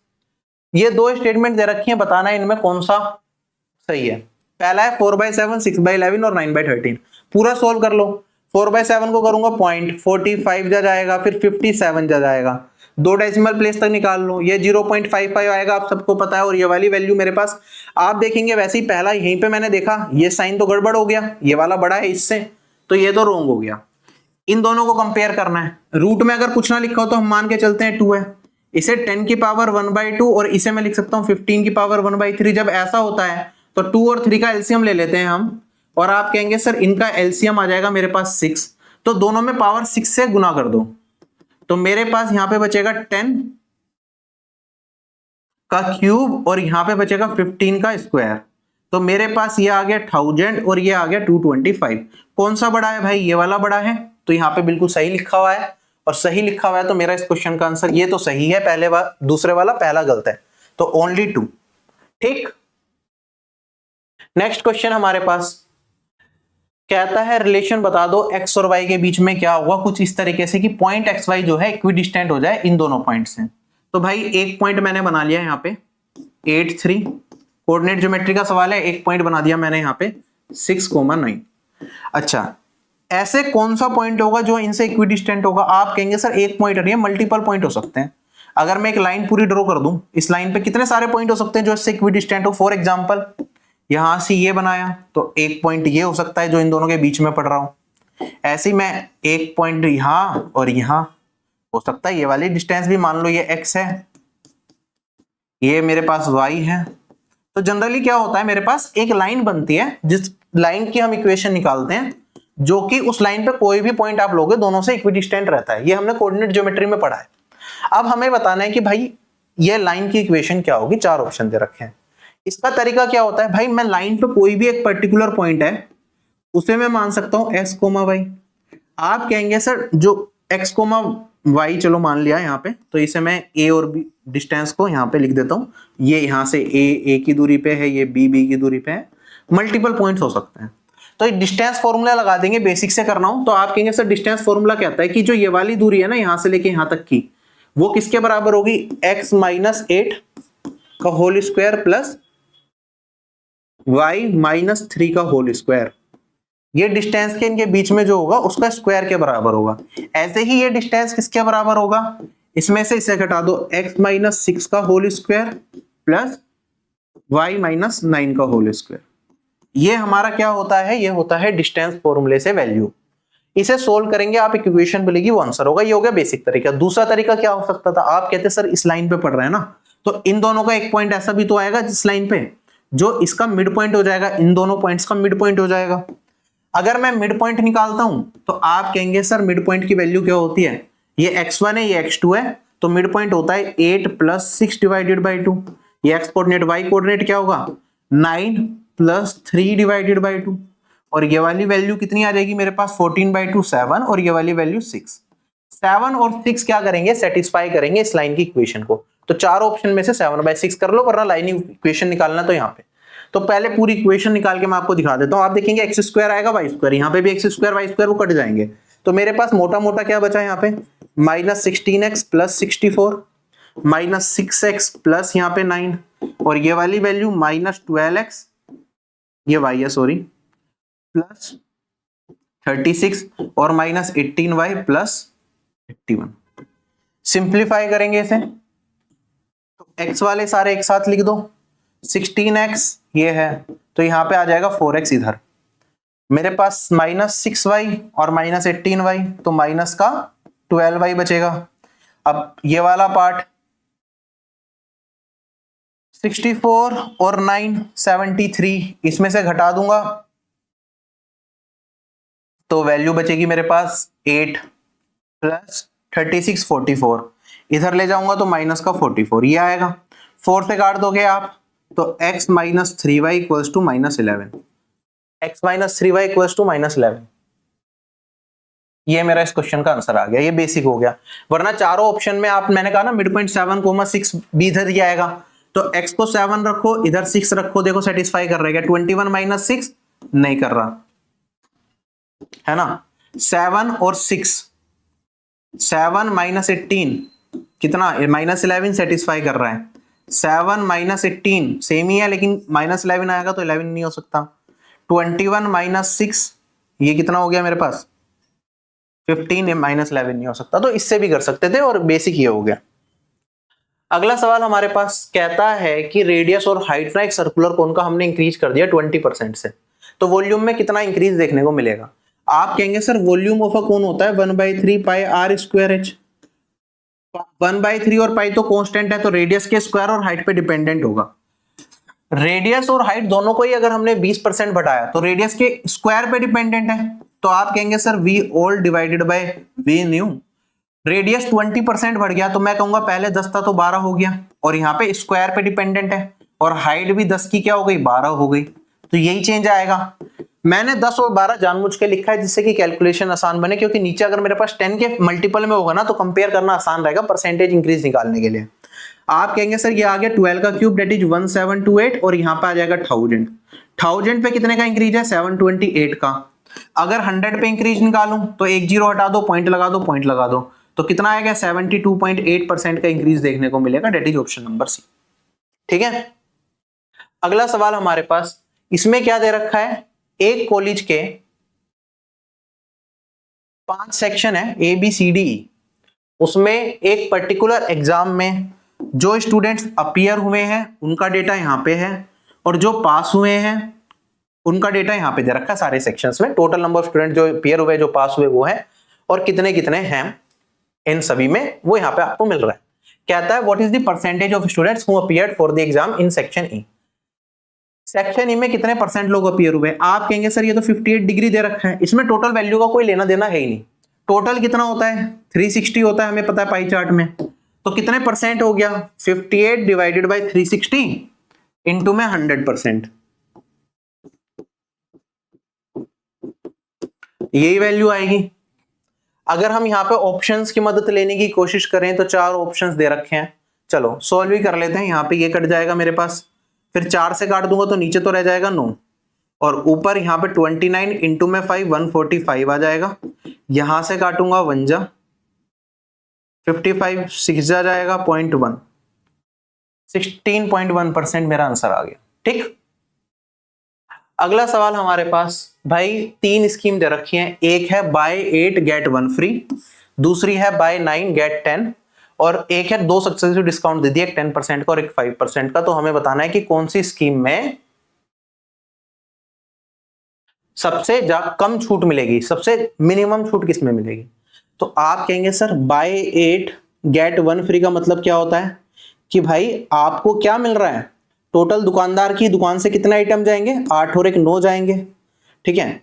ये दो स्टेटमेंट दे रखी हैं, बताना है इनमें कौन सा सही है। पहला है 4/7, 6/11 और 9/13। पूरा सोल्व कर लो। 4/7 को करूंगा 0.45 जा जाएगा, फिर 57 जा जाएगा, 2 डेसिमल प्लेस तक निकाल लो, ये 0.55 आएगा, आप सबको पता है। और ये वाली वैल्यू मेरे पास आप देखेंगे वैसे ही पहला यहीं पे मैंने देखा ये साइन तो गड़बड़ हो गया, ये वाला बड़ा है इससे, तो ये तो रॉन्ग हो गया। इन दोनों को कंपेयर करना है। रूट में अगर कुछ ना लिखा हो तो हम मान के चलते हैं 2 है, इसे 10 की पावर 1/2 और इसे मैं लिख सकता हूँ 15 की पावर 1/3। जब ऐसा होता है तो 2 और 3 का एलसीएम ले लेते हैं हम, और आप कहेंगे सर इनका एलसीएम आ जाएगा मेरे पास 6, तो दोनों में पावर 6 से गुना कर दो, तो मेरे पास यहां पे बचेगा 10 का क्यूब और यहां पे बचेगा 15 का स्क्वायर। तो मेरे पास ये आ गया 1000 और ये आ गया 225। कौन सा बड़ा है भाई? ये वाला बड़ा है, तो यहाँ पे बिल्कुल सही लिखा हुआ है, और सही लिखा हुआ है तो मेरा इस क्वेश्चन का आंसर ये तो सही है, पहले दूसरे वाला पहला गलत है, तो ओनली 2। ठीक, नेक्स्ट क्वेश्चन हमारे पास कहता है रिलेशन बता दो एक्स और वाई के बीच में क्या होगा, कुछ इस तरीके से कि पॉइंट एक्स वाई जो है इक्विडिस्टेंट हो जाए इन दोनों पॉइंट से। तो भाई एक पॉइंट मैंने बना लिया यहाँ पे 8 3, कोऑर्डिनेट ज्योमेट्री का सवाल है, एक पॉइंट बना दिया मैंने यहाँ पे 6,9। अच्छा, ऐसे कौन सा पॉइंट होगा जो इनसे इक्विडिस्टेंट होगा? आप कहेंगे सर एक पॉइंट नहीं है, मल्टीपल पॉइंट हो सकते हैं। अगर मैं एक लाइन पूरी ड्रॉ कर दूं, इस लाइन पे कितने सारे पॉइंट हो सकते हैं जो इससे इक्विडिस्टेंट हो? फॉर एग्जांपल यहां से ये बनाया तो एक पॉइंट ये हो सकता है जो इन दोनों के बीच में पड़ रहा हूं। ऐसे ही मैं एक पॉइंट यहां और यहां हो सकता है, ये वाली डिस्टेंस भी मान लो ये x है, ये मेरे पास y है। तो जनरली क्या होता है, मेरे पास एक लाइन बनती है जिस लाइन की हम इक्वेशन निकालते हैं, जो कि उस लाइन पे कोई भी पॉइंट आप लोगे दोनों से इक्विडिस्टेंट रहता है। ये हमने कोऑर्डिनेट ज्योमेट्री में पढ़ा है। अब हमें बताना है कि भाई ये लाइन की इक्वेशन क्या होगी। 4 ऑप्शन दे रखे हैं। इसका तरीका क्या होता है भाई, मैं लाइन पे कोई भी एक पर्टिकुलर पॉइंट है उसे मैं मान सकता हूं x, y। आप कहेंगे सर जो x, y चलो मान लिया यहाँ पे, तो इसे मैं a और b डिस्टेंस को यहाँ पे लिख देता हूँ। ये यहाँ से a की दूरी पे है, ये b की दूरी पे है। मल्टीपल पॉइंट्स हो सकते हैं, तो एक डिस्टेंस फॉर्मूला लगा देंगे। बेसिक से करना हो तो आप कहेंगे सर डिस्टेंस फॉर्मूला कहता है कि जो ये वाली दूरी है ना यहाँ से लेके यहाँ तक की, वो किसके बराबर होगी? x - 8 का होल स्क्वायर प्लस y - 3 का होल स्क्वायर। ये डिस्टेंस के इनके बीच में जो होगा उसका स्क्वायर के बराबर होगा। ऐसे ही ये डिस्टेंस किसके बराबर होगा? इसमें से इसे घटा दो, x - 6 का होल स्क्वायर प्लस y - 9 का होल स्क्वायर। ये हमारा क्या होता है? ये होता है डिस्टेंस फॉर्मूले से वैल्यू। इसे सोल्व करेंगे आप, इक्वेशन मिलेगी, वो आंसर होगा। ये हो गया बेसिक तरीका। दूसरा तरीका क्या हो सकता था? आप कहते सर इस लाइन पे पड़ रहा है ना, तो इन दोनों का एक पॉइंट ऐसा भी तो आएगा जिस लाइन पे जो इसका मिड पॉइंट हो जाएगा, इन दोनों पॉइंट्स का मिड पॉइंट हो जाएगा। अगर मैं मिड पॉइंट निकालता हूं तो आप कहेंगे सर मिड पॉइंट की वैल्यू क्या होती है? ये x1 है, ये x2 है, तो मिड पॉइंट होता है 8 + 6 डिवाइडेड बाई 2। ये x कोऑर्डिनेट, y कोऑर्डिनेट क्या होगा? 9 + 3 डिवाइडेड बाई 2। और ये वाली वैल्यू कितनी आ जाएगी मेरे पास? 14/2 7, और ये वाली वैल्यू 6। 7 और 6 क्या करेंगे? सेटिस्फाई करेंगे इस लाइन की इक्वेशन को। तो 4 ऑप्शन में से 7/6 कर लो, वरना लाइन इक्वेशन निकालना तो यहाँ पे। तो पहले पूरी इक्वेशन निकाल के मैं आपको दिखा देता हूं। आप देखेंगे x² आएगा, y², यहाँ पे भी x², y², वो कट जाएंगे। तो मेरे पास मोटा मोटा क्या बचा यहाँ पे? -16x + 64 -6x प्लस यहाँ पे 9, और ये वाली वैल्यू -12x, ये y है सॉरी, प्लस 36 और -18y प्लस 81। सिंप्लीफाई करेंगे इसे तो x वाले सारे एक साथ लिख दो। 16x ये है, तो यहां पे आ जाएगा 4x इधर। मेरे पास -6y और -18y, तो माइनस का 12y बचेगा। अब ये वाला पार्ट 64 और 9 73, इसमें से घटा दूंगा तो वैल्यू बचेगी मेरे पास 8 + 36 44। इधर ले जाऊंगा तो माइनस का 44 ये आएगा। 4 से काट दोगे आप तो x - 3y = -11। x - 3y = -11। ये मेरा इस क्वेश्चन का आंसर आ गया। ये बेसिक हो गया, वरना चारों ऑप्शन में आप, मैंने कहा ना मिड पॉइंट 7,6 भी इधर ही आएगा। तो x को 7 रखो, इधर 6 रखो, देखो सेटिस्फाई कर रहेगा। 21 - 6 नहीं कर रहा है ना। 7 और 6, 7 - 18 कितना? -11 सेटिस्फाई कर रहा है। 7 - 18 सेम ही है, लेकिन -11 आएगा तो 11 नहीं हो सकता। 21 - 6 ये कितना हो गया मेरे पास? 15। -11 नहीं हो सकता, तो इससे भी कर सकते थे, और बेसिक ये हो गया। अगला सवाल हमारे पास कहता है कि रेडियस और हाइट ना एक सर्कुलर कोन का हमने इंक्रीज कर दिया 20% से, तो वॉल्यूम में कितना इंक्रीज देखने को मिलेगा? आप कहेंगे सर वॉल्यूम ऑफ अ कोन होता है 1/3 पाई r²h। 1/3 और पाई तो कांस्टेंट है, तो रेडियस के स्क्वायर और हाइट पे डिपेंडेंट होगा। रेडियस और हाइट दोनों को ही अगर हमने 20% बढ़ाया तो रेडियस के स्क्वायर पे डिपेंडेंट है। तो आप कहेंगे sir V old divided by V new. Radius 20% बढ़ गया तो मैं कहूंगा पहले 10 था तो 12 हो गया, और यहाँ पे स्क्वायर पे डिपेंडेंट है, और हाइट भी 10 की क्या हो गई 12 हो गई, तो यही चेंज आएगा। मैंने 10 और 12 जानबूझ के लिखा है जिससे कि कैलकुलेशन आसान बने, क्योंकि नीचे अगर मेरे पास 10 के मल्टीपल में होगा ना तो कंपेयर करना आसान रहेगा परसेंटेज इंक्रीज निकालने के लिए। आप कहेंगे सर ये आ गया 12 का क्यूब दैट इज 1728, और यहाँ पे आ जाएगा 1000। 1000 पे कितने का इंक्रीज है 728 का। अगर 100 पे इंक्रीज निकालूं तो एक जीरो हटा दो, पॉइंट लगा दो, पॉइंट लगा दो, तो कितना आएगा 72.8% का इंक्रीज देखने को मिलेगा, that is option number C. ठीक है, अगला सवाल हमारे पास, इसमें क्या दे रखा है, एक कॉलेज के 5 सेक्शन है ए बी सी डी, उसमें एक पर्टिकुलर एग्जाम में जो स्टूडेंट्स अपीयर हुए हैं उनका डेटा यहाँ पे है, और जो पास हुए हैं उनका डेटा यहाँ पे दे रखा है सारे सेक्शंस में। टोटल नंबर ऑफ स्टूडेंट जो अपीयर हुए जो पास हुए वो है, और कितने कितने हैं इन सभी में वो यहाँ पे आपको मिल रहा है। कहता है what is the percentage of students who appeared for the exam in section E. Section E में कितने परसेंट लोग अपीयर हुए, आप कहेंगे सर ये तो 58 डिग्री दे रखा है, इसमें टोटल वैल्यू का कोई लेना देना है ही नहीं। टोटल कितना होता है 360 होता है, हमें पता है पाई चार्ट में, तो कितने परसेंट हो गया 58 डिवाइडेड बाई 360 इंटू में 100%, यही वैल्यू आएगी। अगर हम यहाँ पे ऑप्शंस की मदद लेने की कोशिश करें तो 4 ऑप्शंस दे रखे हैं, चलो सॉल्व ही कर लेते हैं। यहाँ पे ये कट जाएगा मेरे पास, फिर 4 से काट दूंगा तो नीचे तो रह जाएगा 9, और ऊपर यहाँ पे 29 इंटू में 5 145 आ जाएगा, यहां से काटूंगा 1 जा 55 6 जा जाएगा 0.1, 16.1% मेरा आंसर आ गया। ठीक, अगला सवाल हमारे पास भाई 3 स्कीम दे रखी है, एक है बाय 8 गेट 1 फ्री, दूसरी है बाय 9 गेट 10, और एक है 2 सक्सेसिव डिस्काउंट दे दिया, एक 10% का और एक 5% का। तो हमें बताना है कि कौन सी स्कीम में सबसे कम छूट मिलेगी, सबसे मिनिमम छूट किस में मिलेगी। तो आप कहेंगे सर बाय 8 गेट 1 फ्री का मतलब क्या होता है कि भाई आपको क्या मिल रहा है, टोटल दुकानदार की दुकान से कितने आइटम जाएंगे 8 और एक 9 जाएंगे। ठीक है,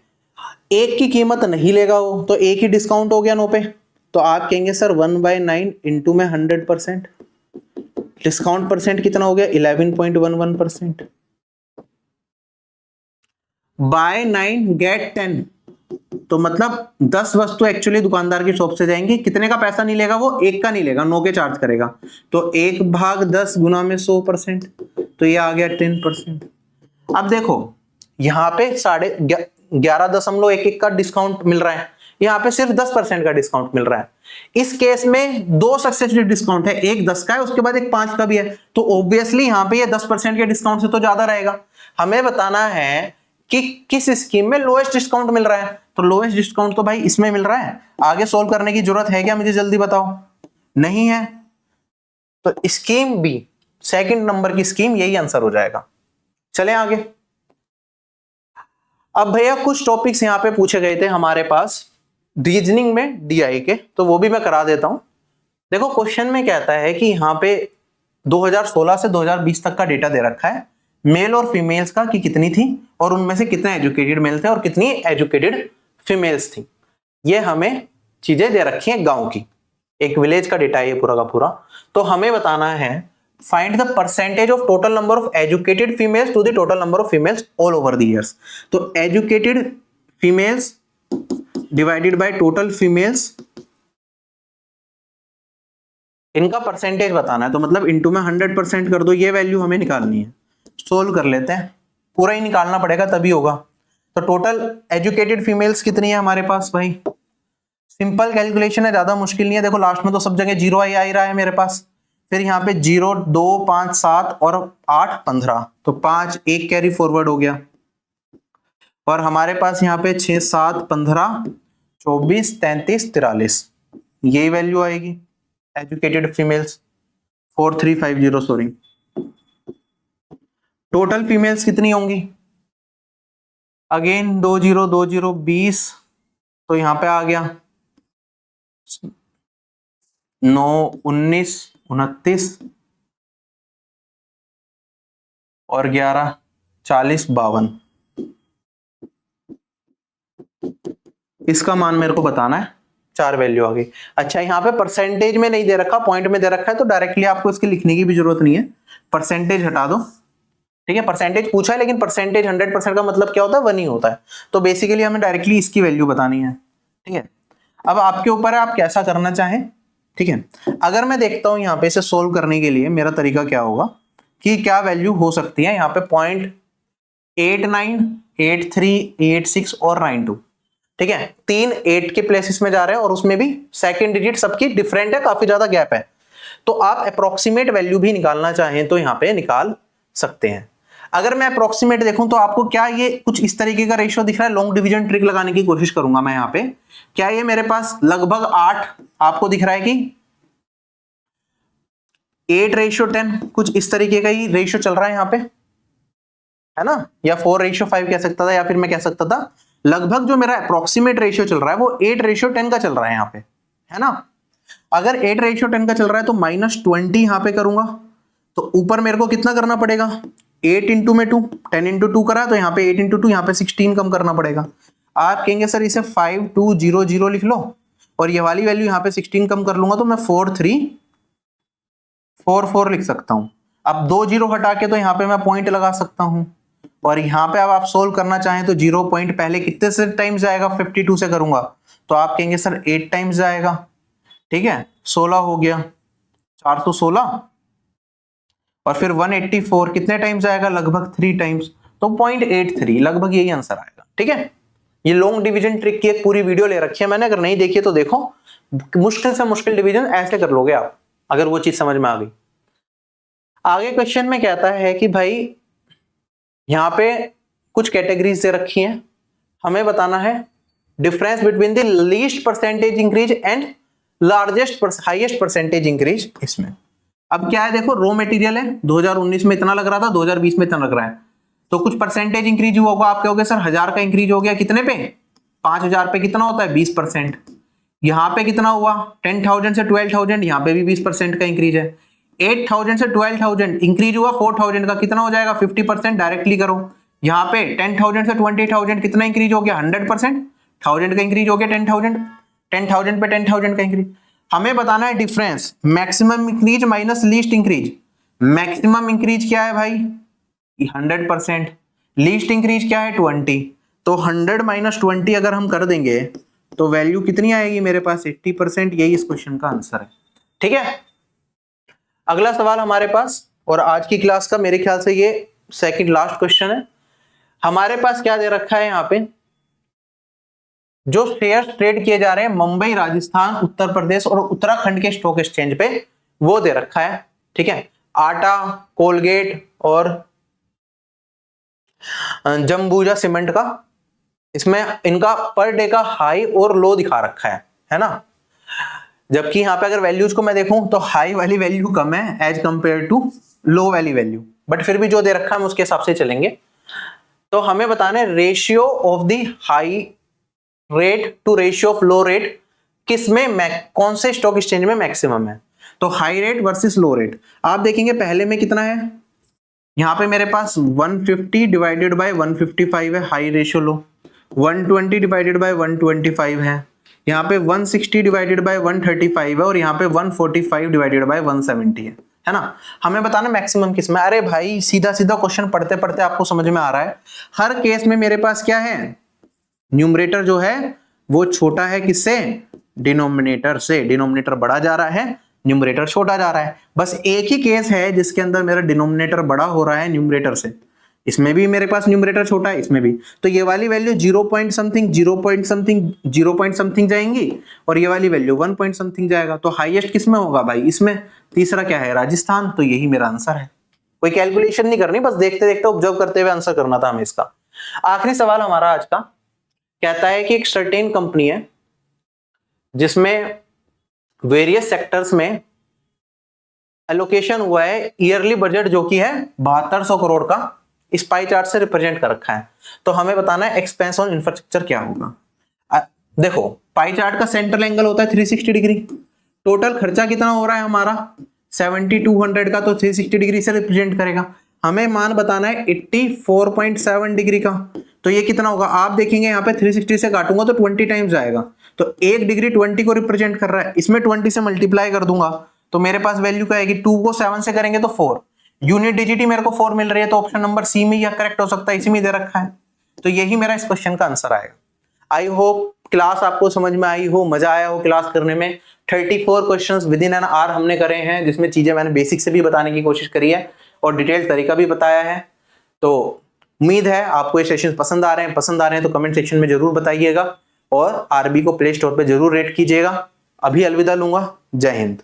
एक की कीमत नहीं लेगा वो, तो एक ही डिस्काउंट हो गया 9 पे, तो आप कहेंगे सर 1/9 इंटू में 100%, डिस्काउंट परसेंट कितना हो गया 11.11%, बाय 9 गेट 10, तो मतलब 10 वस्तु एक्चुअली दुकानदार की शॉप से जाएंगी, कितने का पैसा नहीं लेगा वो, एक का नहीं लेगा 9 के चार्ज करेगा, तो 1/10 गुना में 100%, तो ये आ गया 10%। अब देखो यहाँ पे 11.11 का डिस्काउंट मिल रहा है, यहाँ पे सिर्फ 10% का डिस्काउंट मिल रहा है। इस केस में 2 सक्सेसिव डिस्काउंट है, एक 10 का है उसके बाद एक 5 का भी है, तो ऑब्वियसली यहाँ पे ये 10% के डिस्काउंट से तो ज्यादा रहेगा। हमें बताना है कि किस स्कीम में लोएस्ट डिस्काउंट मिल रहा है, तो लोएस्ट डिस्काउंट तो भाई इसमें मिल रहा है। आगे सोल्व करने की जरूरत है क्या, मुझे जल्दी बताओ, नहीं है, तो स्कीम बी सेकंड नंबर की स्कीम यही आंसर हो जाएगा। चलें आगे। अब भैया कुछ टॉपिक्स यहां पे पूछे गए थे हमारे पास रीजनिंग में डीआई के, तो वो भी मैं करा देता हूं। देखो क्वेश्चन में कहता है कि यहाँ पे 2016 से 2020 तक का डेटा दे रखा है, मेल और फीमेल्स का कि कितनी थी, और उनमें से कितने एजुकेटेड मेल थे और कितनी एजुकेटेड फीमेल्स थी। ये हमें चीजें दे रखी हैं गांव की, एक विलेज का डेटा है ये पूरा का पूरा। तो हमें बताना है find the percentage of total number of educated females to the total number of females all over the years. तो educated females divided by total females, इनका परसेंटेज बताना है, तो मतलब इनटू में 100% कर दो, ये वैल्यू हमें निकालनी है। सोल्व कर लेते हैं, पूरा ही निकालना पड़ेगा तभी होगा। तो टोटल एजुकेटेड फीमेल्स कितनी है हमारे पास भाई, सिंपल कैलकुलेशन है, ज्यादा मुश्किल नहीं है। देखो लास्ट में तो सब जगह जीरो आ ही रहा है मेरे पास, फिर यहाँ पे 0 2 5 7 और 8 15, तो 5 एक कैरी फॉरवर्ड हो गया, और हमारे पास यहाँ पे 6 7 15 24 33 43, यही वैल्यू आएगी educated females 4350। Sorry, total females कितनी होंगी, अगेन 20 20 20, तो यहां पे आ गया 9 19 29 और 11 40 52, इसका मान मेरे को बताना है, 4 वैल्यू आ गई। अच्छा यहाँ पे परसेंटेज में नहीं दे रखा, पॉइंट में दे रखा है, तो डायरेक्टली आपको इसके लिखने की भी जरूरत नहीं है, परसेंटेज हटा दो। ठीक है, परसेंटेज पूछा है लेकिन परसेंटेज 100% का मतलब क्या होता है, 1 ही होता है। तो बेसिकली हमें डायरेक्टली इसकी वैल्यू बतानी है। ठीक है, अब आपके ऊपर है आप कैसा करना चाहें। ठीक है, अगर मैं देखता हूं यहाँ पे इसे सोल्व करने के लिए मेरा तरीका क्या होगा कि क्या वैल्यू हो सकती है यहाँ पे 0.89, 83, 86 और 92। ठीक है, 3 8 के प्लेसेस में जा रहे हैं और उसमें भी सेकंड डिजिट सबकी डिफरेंट है, काफी ज्यादा गैप है। तो आप अप्रोक्सीमेट वैल्यू भी निकालना चाहें तो यहाँ पे निकाल सकते हैं। अगर मैं अप्रोक्सीमेट देखूं तो आपको क्या ये कुछ इस तरीके का रेशियो दिख रहा है, लॉन्ग डिवीजन ट्रिक लगाने की कोशिश करूंगा मैं यहाँ पे। क्या ये मेरे पास लगभग 8 आपको दिख रहा है कि 8:10, कुछ इस तरीके का ही रेशियो चल रहा है यहाँ पे, है ना, या 4:5 कह सकता था, या फिर मैं कह सकता था लगभग जो मेरा अप्रोक्सीमेट रेशियो चल रहा है वो 8:10 का चल रहा है यहाँ पे, है ना। अगर 8:10 का चल रहा है तो -20 यहाँ पे करूंगा तो ऊपर मेरे को कितना करना पड़ेगा, 8 इंटू में 2, 10 इंटू 2 करा तो यहाँ पे 8 इंटू 2, यहाँ पे 16 कम करना पड़ेगा। आप कहेंगे सर इसे 5200 लिख लो और ये वाली वैल्यू यहाँ पे 16 कम कर लूंगा तो मैं 4344 लिख सकता हूँ। अब 2 जीरो हटा के तो यहाँ पे मैं पॉइंट लगा सकता हूँ और यहाँ पे अब आप सोल्व करना चाहें तो 0 पॉइंट पहले कितने से टाइम्स जाएगा, 52 से करूंगा तो आप कहेंगे सर 8 टाइम्स जाएगा। ठीक है, 16 हो गया, 4 तो 16 और फिर 184 कितने टाइम्स आएगा, लगभग 3 टाइम्स, तो 0.83 लगभग यही आंसर आएगा। ठीक है, ये लॉन्ग डिवीजन ट्रिक की एक पूरी वीडियो ले रखी है मैंने, अगर नहीं देखी तो देखो। मुश्किल से मुश्किल डिवीजन ऐसे कर लोगे आप अगर वो चीज समझ में आ गई। आगे क्वेश्चन में कहता है कि भाई यहाँ पे कुछ कैटेगरीज दे रखी हैं, हमें बताना है difference between the least percentage increase and largest highest percentage increase इसमें। अब क्या है देखो, रॉ मटेरियल है, 2019 में इतना लग रहा था, 2020 में इतना लग रहा है, तो कुछ परसेंटेज इंक्रीज हुआ होगा। आप कहोगे सर 1000 का इंक्रीज हो गया, कितने पे, 5000 पे कितना होता है, 20%। यहाँ पे कितना हुआ, 10,000 से 12,000, यहाँ पे भी 20% का इंक्रीज है। 8,000 से 12,000 इंक्रीज हुआ, 4,000 का कितना हो जाएगा, 50%। डायरेक्टली करो, यहाँ पे 10,000 से 20,000 कितना इंक्रीज हो गया, 100%। 1000 का इंक्रीज हो गया, 10,000 पे 10,000 का इंक्रीज। हमें बताना है difference maximum increase minus least increase. Maximum increase क्या है भाई, 100%, लीस्ट इंक्रीज क्या है, 20। तो 100 माइनस 20 अगर हम कर देंगे तो वैल्यू कितनी आएगी मेरे पास, 80%। यही इस क्वेश्चन का आंसर है। ठीक है, अगला सवाल हमारे पास, और आज की क्लास का मेरे ख्याल से ये सेकंड लास्ट क्वेश्चन है। हमारे पास क्या दे रखा है यहाँ पे, जो शेयर ट्रेड किए जा रहे हैं मुंबई, राजस्थान, उत्तर प्रदेश और उत्तराखंड के स्टॉक एक्सचेंज पे, वो दे रखा है। ठीक है, आटा, कोलगेट और जम्बूजा सीमेंट का, इसमें इनका पर डे का हाई और लो दिखा रखा है ना। जबकि यहाँ पे अगर वैल्यूज को मैं देखूं तो हाई वाली वैल्यू कम है एज कंपेयर टू लो वाली वैल्यू, बट फिर भी जो दे रखा है हम उसके हिसाब से चलेंगे। तो हमें बताना है ratio of the high rate to ratio of low rate किसमें, कौन से स्टॉक एक्सचेंज में मैक्सिमम है। तो high rate versus low rate आप देखेंगे, पहले में कितना है, यहाँ पे मेरे पास 150 डिवाइडेड बाय 155 है high ratio low, 120 divided by 125 है, यहाँ पे 160 डिवाइडेड बाय 135 है और यहाँ पे 145 डिवाइडेड बाय 170 है ना। हमें बताना मैक्सिमम किसमें। अरे भाई सीधा सीधा क्वेश्चन पढ़ते पढ़ते आपको समझ में आ रहा है। हर केस में मेरे पास क्या है, न्यूमरेटर जो है वो छोटा है किससे, डिनोमिनेटर से। डिनोमिनेटर बढ़ा जा रहा है, न्यूमरेटर छोटा जा रहा है। बस एक ही केस है जिसके अंदर मेरा डिनोमिनेटर बड़ा हो रहा है न्यूमरेटर से, इसमें भी मेरे पास न्यूमरेटर छोटा है, इसमें भी। तो ये वाली value 0 point something 0 point something 0 point something जाएंगी और ये वाली वैल्यू 1 पॉइंट समथिंग जाएगा। तो हाईएस्ट किसमें होगा भाई, इसमें। तीसरा क्या है, राजस्थान। तो यही मेरा आंसर है। कोई कैलकुलेशन नहीं करनी, बस देखते देखते ऑब्जर्व करते हुए आंसर करना था हमें इसका। आखिरी सवाल हमारा आज का कहता है कि एक सर्टेन कंपनी है जिसमें वेरियस सेक्टर्स में एलोकेशन हुआ है, ईयरली बजट जो कि है 7200 करोड़ का, इस पाई चार्ट से रिप्रेजेंट कर रखा है। तो हमें बताना है एक्सपेंस ऑन इंफ्रास्ट्रक्चर क्या होगा। देखो पाई चार्ट का सेंट्रल एंगल होता है 360 डिग्री। टोटल खर्चा कितना हो रहा है हमारा 7200 का, तो 360 डिग्री से रिप्रेजेंट करेगा। हमें मान बताना है 84.7 डिग्री का, तो ये कितना होगा, आप देखेंगे यहाँ पे 360 से काटूंगा तो 20 टाइम्स आएगा, तो 1 डिग्री 20 को रिप्रेजेंट कर रहा है, इसमें 20 से मल्टीप्लाई कर दूंगा तो मेरे पास वैल्यू क्या आएगी, 2 को 7 से करेंगे तो 4, यूनिट डिजिट ही मेरे को 4 मिल रही है, तो ऑप्शन नंबर सी में यह करेक्ट हो सकता है, इसी में दे रखा है, तो यही मेरा इस क्वेश्चन का आंसर आएगा। आई होप क्लास आपको समझ में आई हो, मजा आया हो क्लास करने में। 34 questions with in an hour हमने करे हैं, जिसमें चीजें मैंने बेसिक से भी बताने की कोशिश करी है और डिटेल तरीका भी बताया है। तो उम्मीद है आपको ये सेशन पसंद आ रहे हैं तो कमेंट सेक्शन में जरूर बताइएगा और आरबी को प्ले स्टोर पे जरूर रेट कीजिएगा। अभी अलविदा लूंगा, जय हिंद।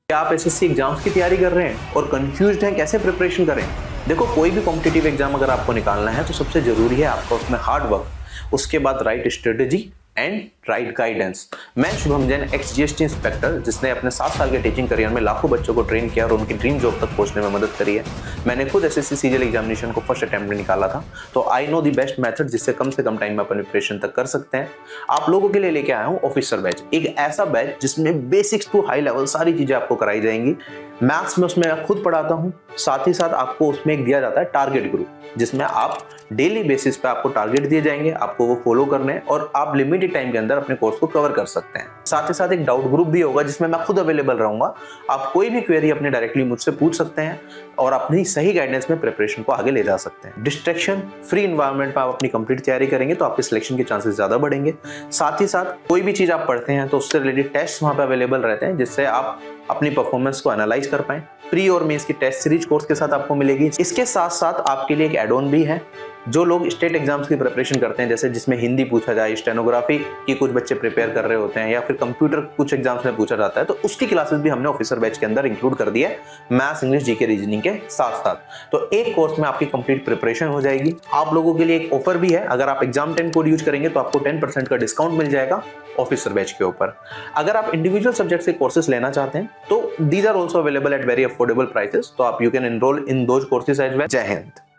क्या आप एसएससी एग्जाम्स की तैयारी कर रहे हैं और कंफ्यूज्ड हैं कैसे प्रिपरेशन करें? देखो, कोई भी कॉम्पिटिटिव एग्जाम अगर आपको निकालना है तो सबसे जरूरी है आपका उसमें हार्ड वर्क, उसके बाद right strategy and right guidance. मैं Shubham Jain, ex GST inspector, जिसने अपने 7 साल के टीचिंग करियर में लाखों बच्चों को ट्रेन किया और उनकी ड्रीम जॉब तक पहुंचने में मदद करी है। मैंने खुद एसएससी सीजीएल एग्जामिनेशन को फर्स्ट अटेम्प्ट में निकाला था, तो I know the best method जिससे कम से कम टाइम में अपन प्रिपरेशन तक कर सकते हैं। आप लोगों के लिए लेके आया हूँ ऑफिसर बैच, एक ऐसा बैच जिसमें बेसिक्स टू हाई लेवल सारी चीजें आपको कराई जाएंगी। मैथ्स में उसमें मैं खुद पढ़ाता हूँ, साथ ही साथ आपको उसमें एक दिया जाता है टारगेट ग्रुप, जिसमें आप डेली बेसिस पे आपको टारगेट दिए जाएंगे, आपको वो फॉलो करने हैं और आप लिमिटेड टाइम के अंदर अपने कोर्स को कवर कर सकते हैं। साथ ही साथ एक डाउट ग्रुप भी होगा जिसमें मैं खुद अवेलेबल रहूंगा, आप कोई भी क्वेरी अपने डायरेक्टली मुझसे पूछ सकते हैं और अपनी सही गाइडेंस में प्रिपरेशन को आगे ले जा सकते हैं। डिस्ट्रैक्शन फ्री एनवायरनमेंट में आप अपनी कंप्लीट तैयारी करेंगे तो आपके सिलेक्शन के चांसेस ज्यादा बढ़ेंगे। साथ ही साथ कोई भी चीज आप पढ़ते हैं तो उससे रिलेटेड टेस्ट वहां पे अवेलेबल रहते हैं, जिससे आप अपनी परफॉर्मेंस को एनालाइज कर पाएं। प्री और मेंस की टेस्ट सीरीज कोर्स के साथ आपको मिलेगी। इसके साथ साथ आपके लिए एक एड ऑन भी है, जो लोग स्टेट एग्जाम्स की प्रिपरेशन करते हैं, जैसे जिसमें हिंदी पूछा जाए, स्टेनोग्राफी की कुछ बच्चे प्रिपेयर कर रहे होते हैं या फिर कंप्यूटर कुछ एग्जाम्स में पूछा जाता है, तो उसकी क्लासेस भी हमने ऑफिसर बैच के अंदर इंक्लूड कर दी है, मैथ्स, इंग्लिश, जीके, रीजनिंग के साथ साथ। तो एक कोर्स में आपकी कंप्लीट प्रिपरेशन हो जाएगी। आप लोगों के लिए एक ऑफर भी है, अगर आप एग्जाम 10 कोड यूज करेंगे तो आपको 10% का डिस्काउंट मिल जाएगा ऑफिसर बैच के ऊपर। अगर आप इंडिविजुअल सब्जेक्ट से कोर्सेज लेना चाहते हैं तो these are also available at very affordable prices, तो आप you can enroll in those courses as well. जय हिंद।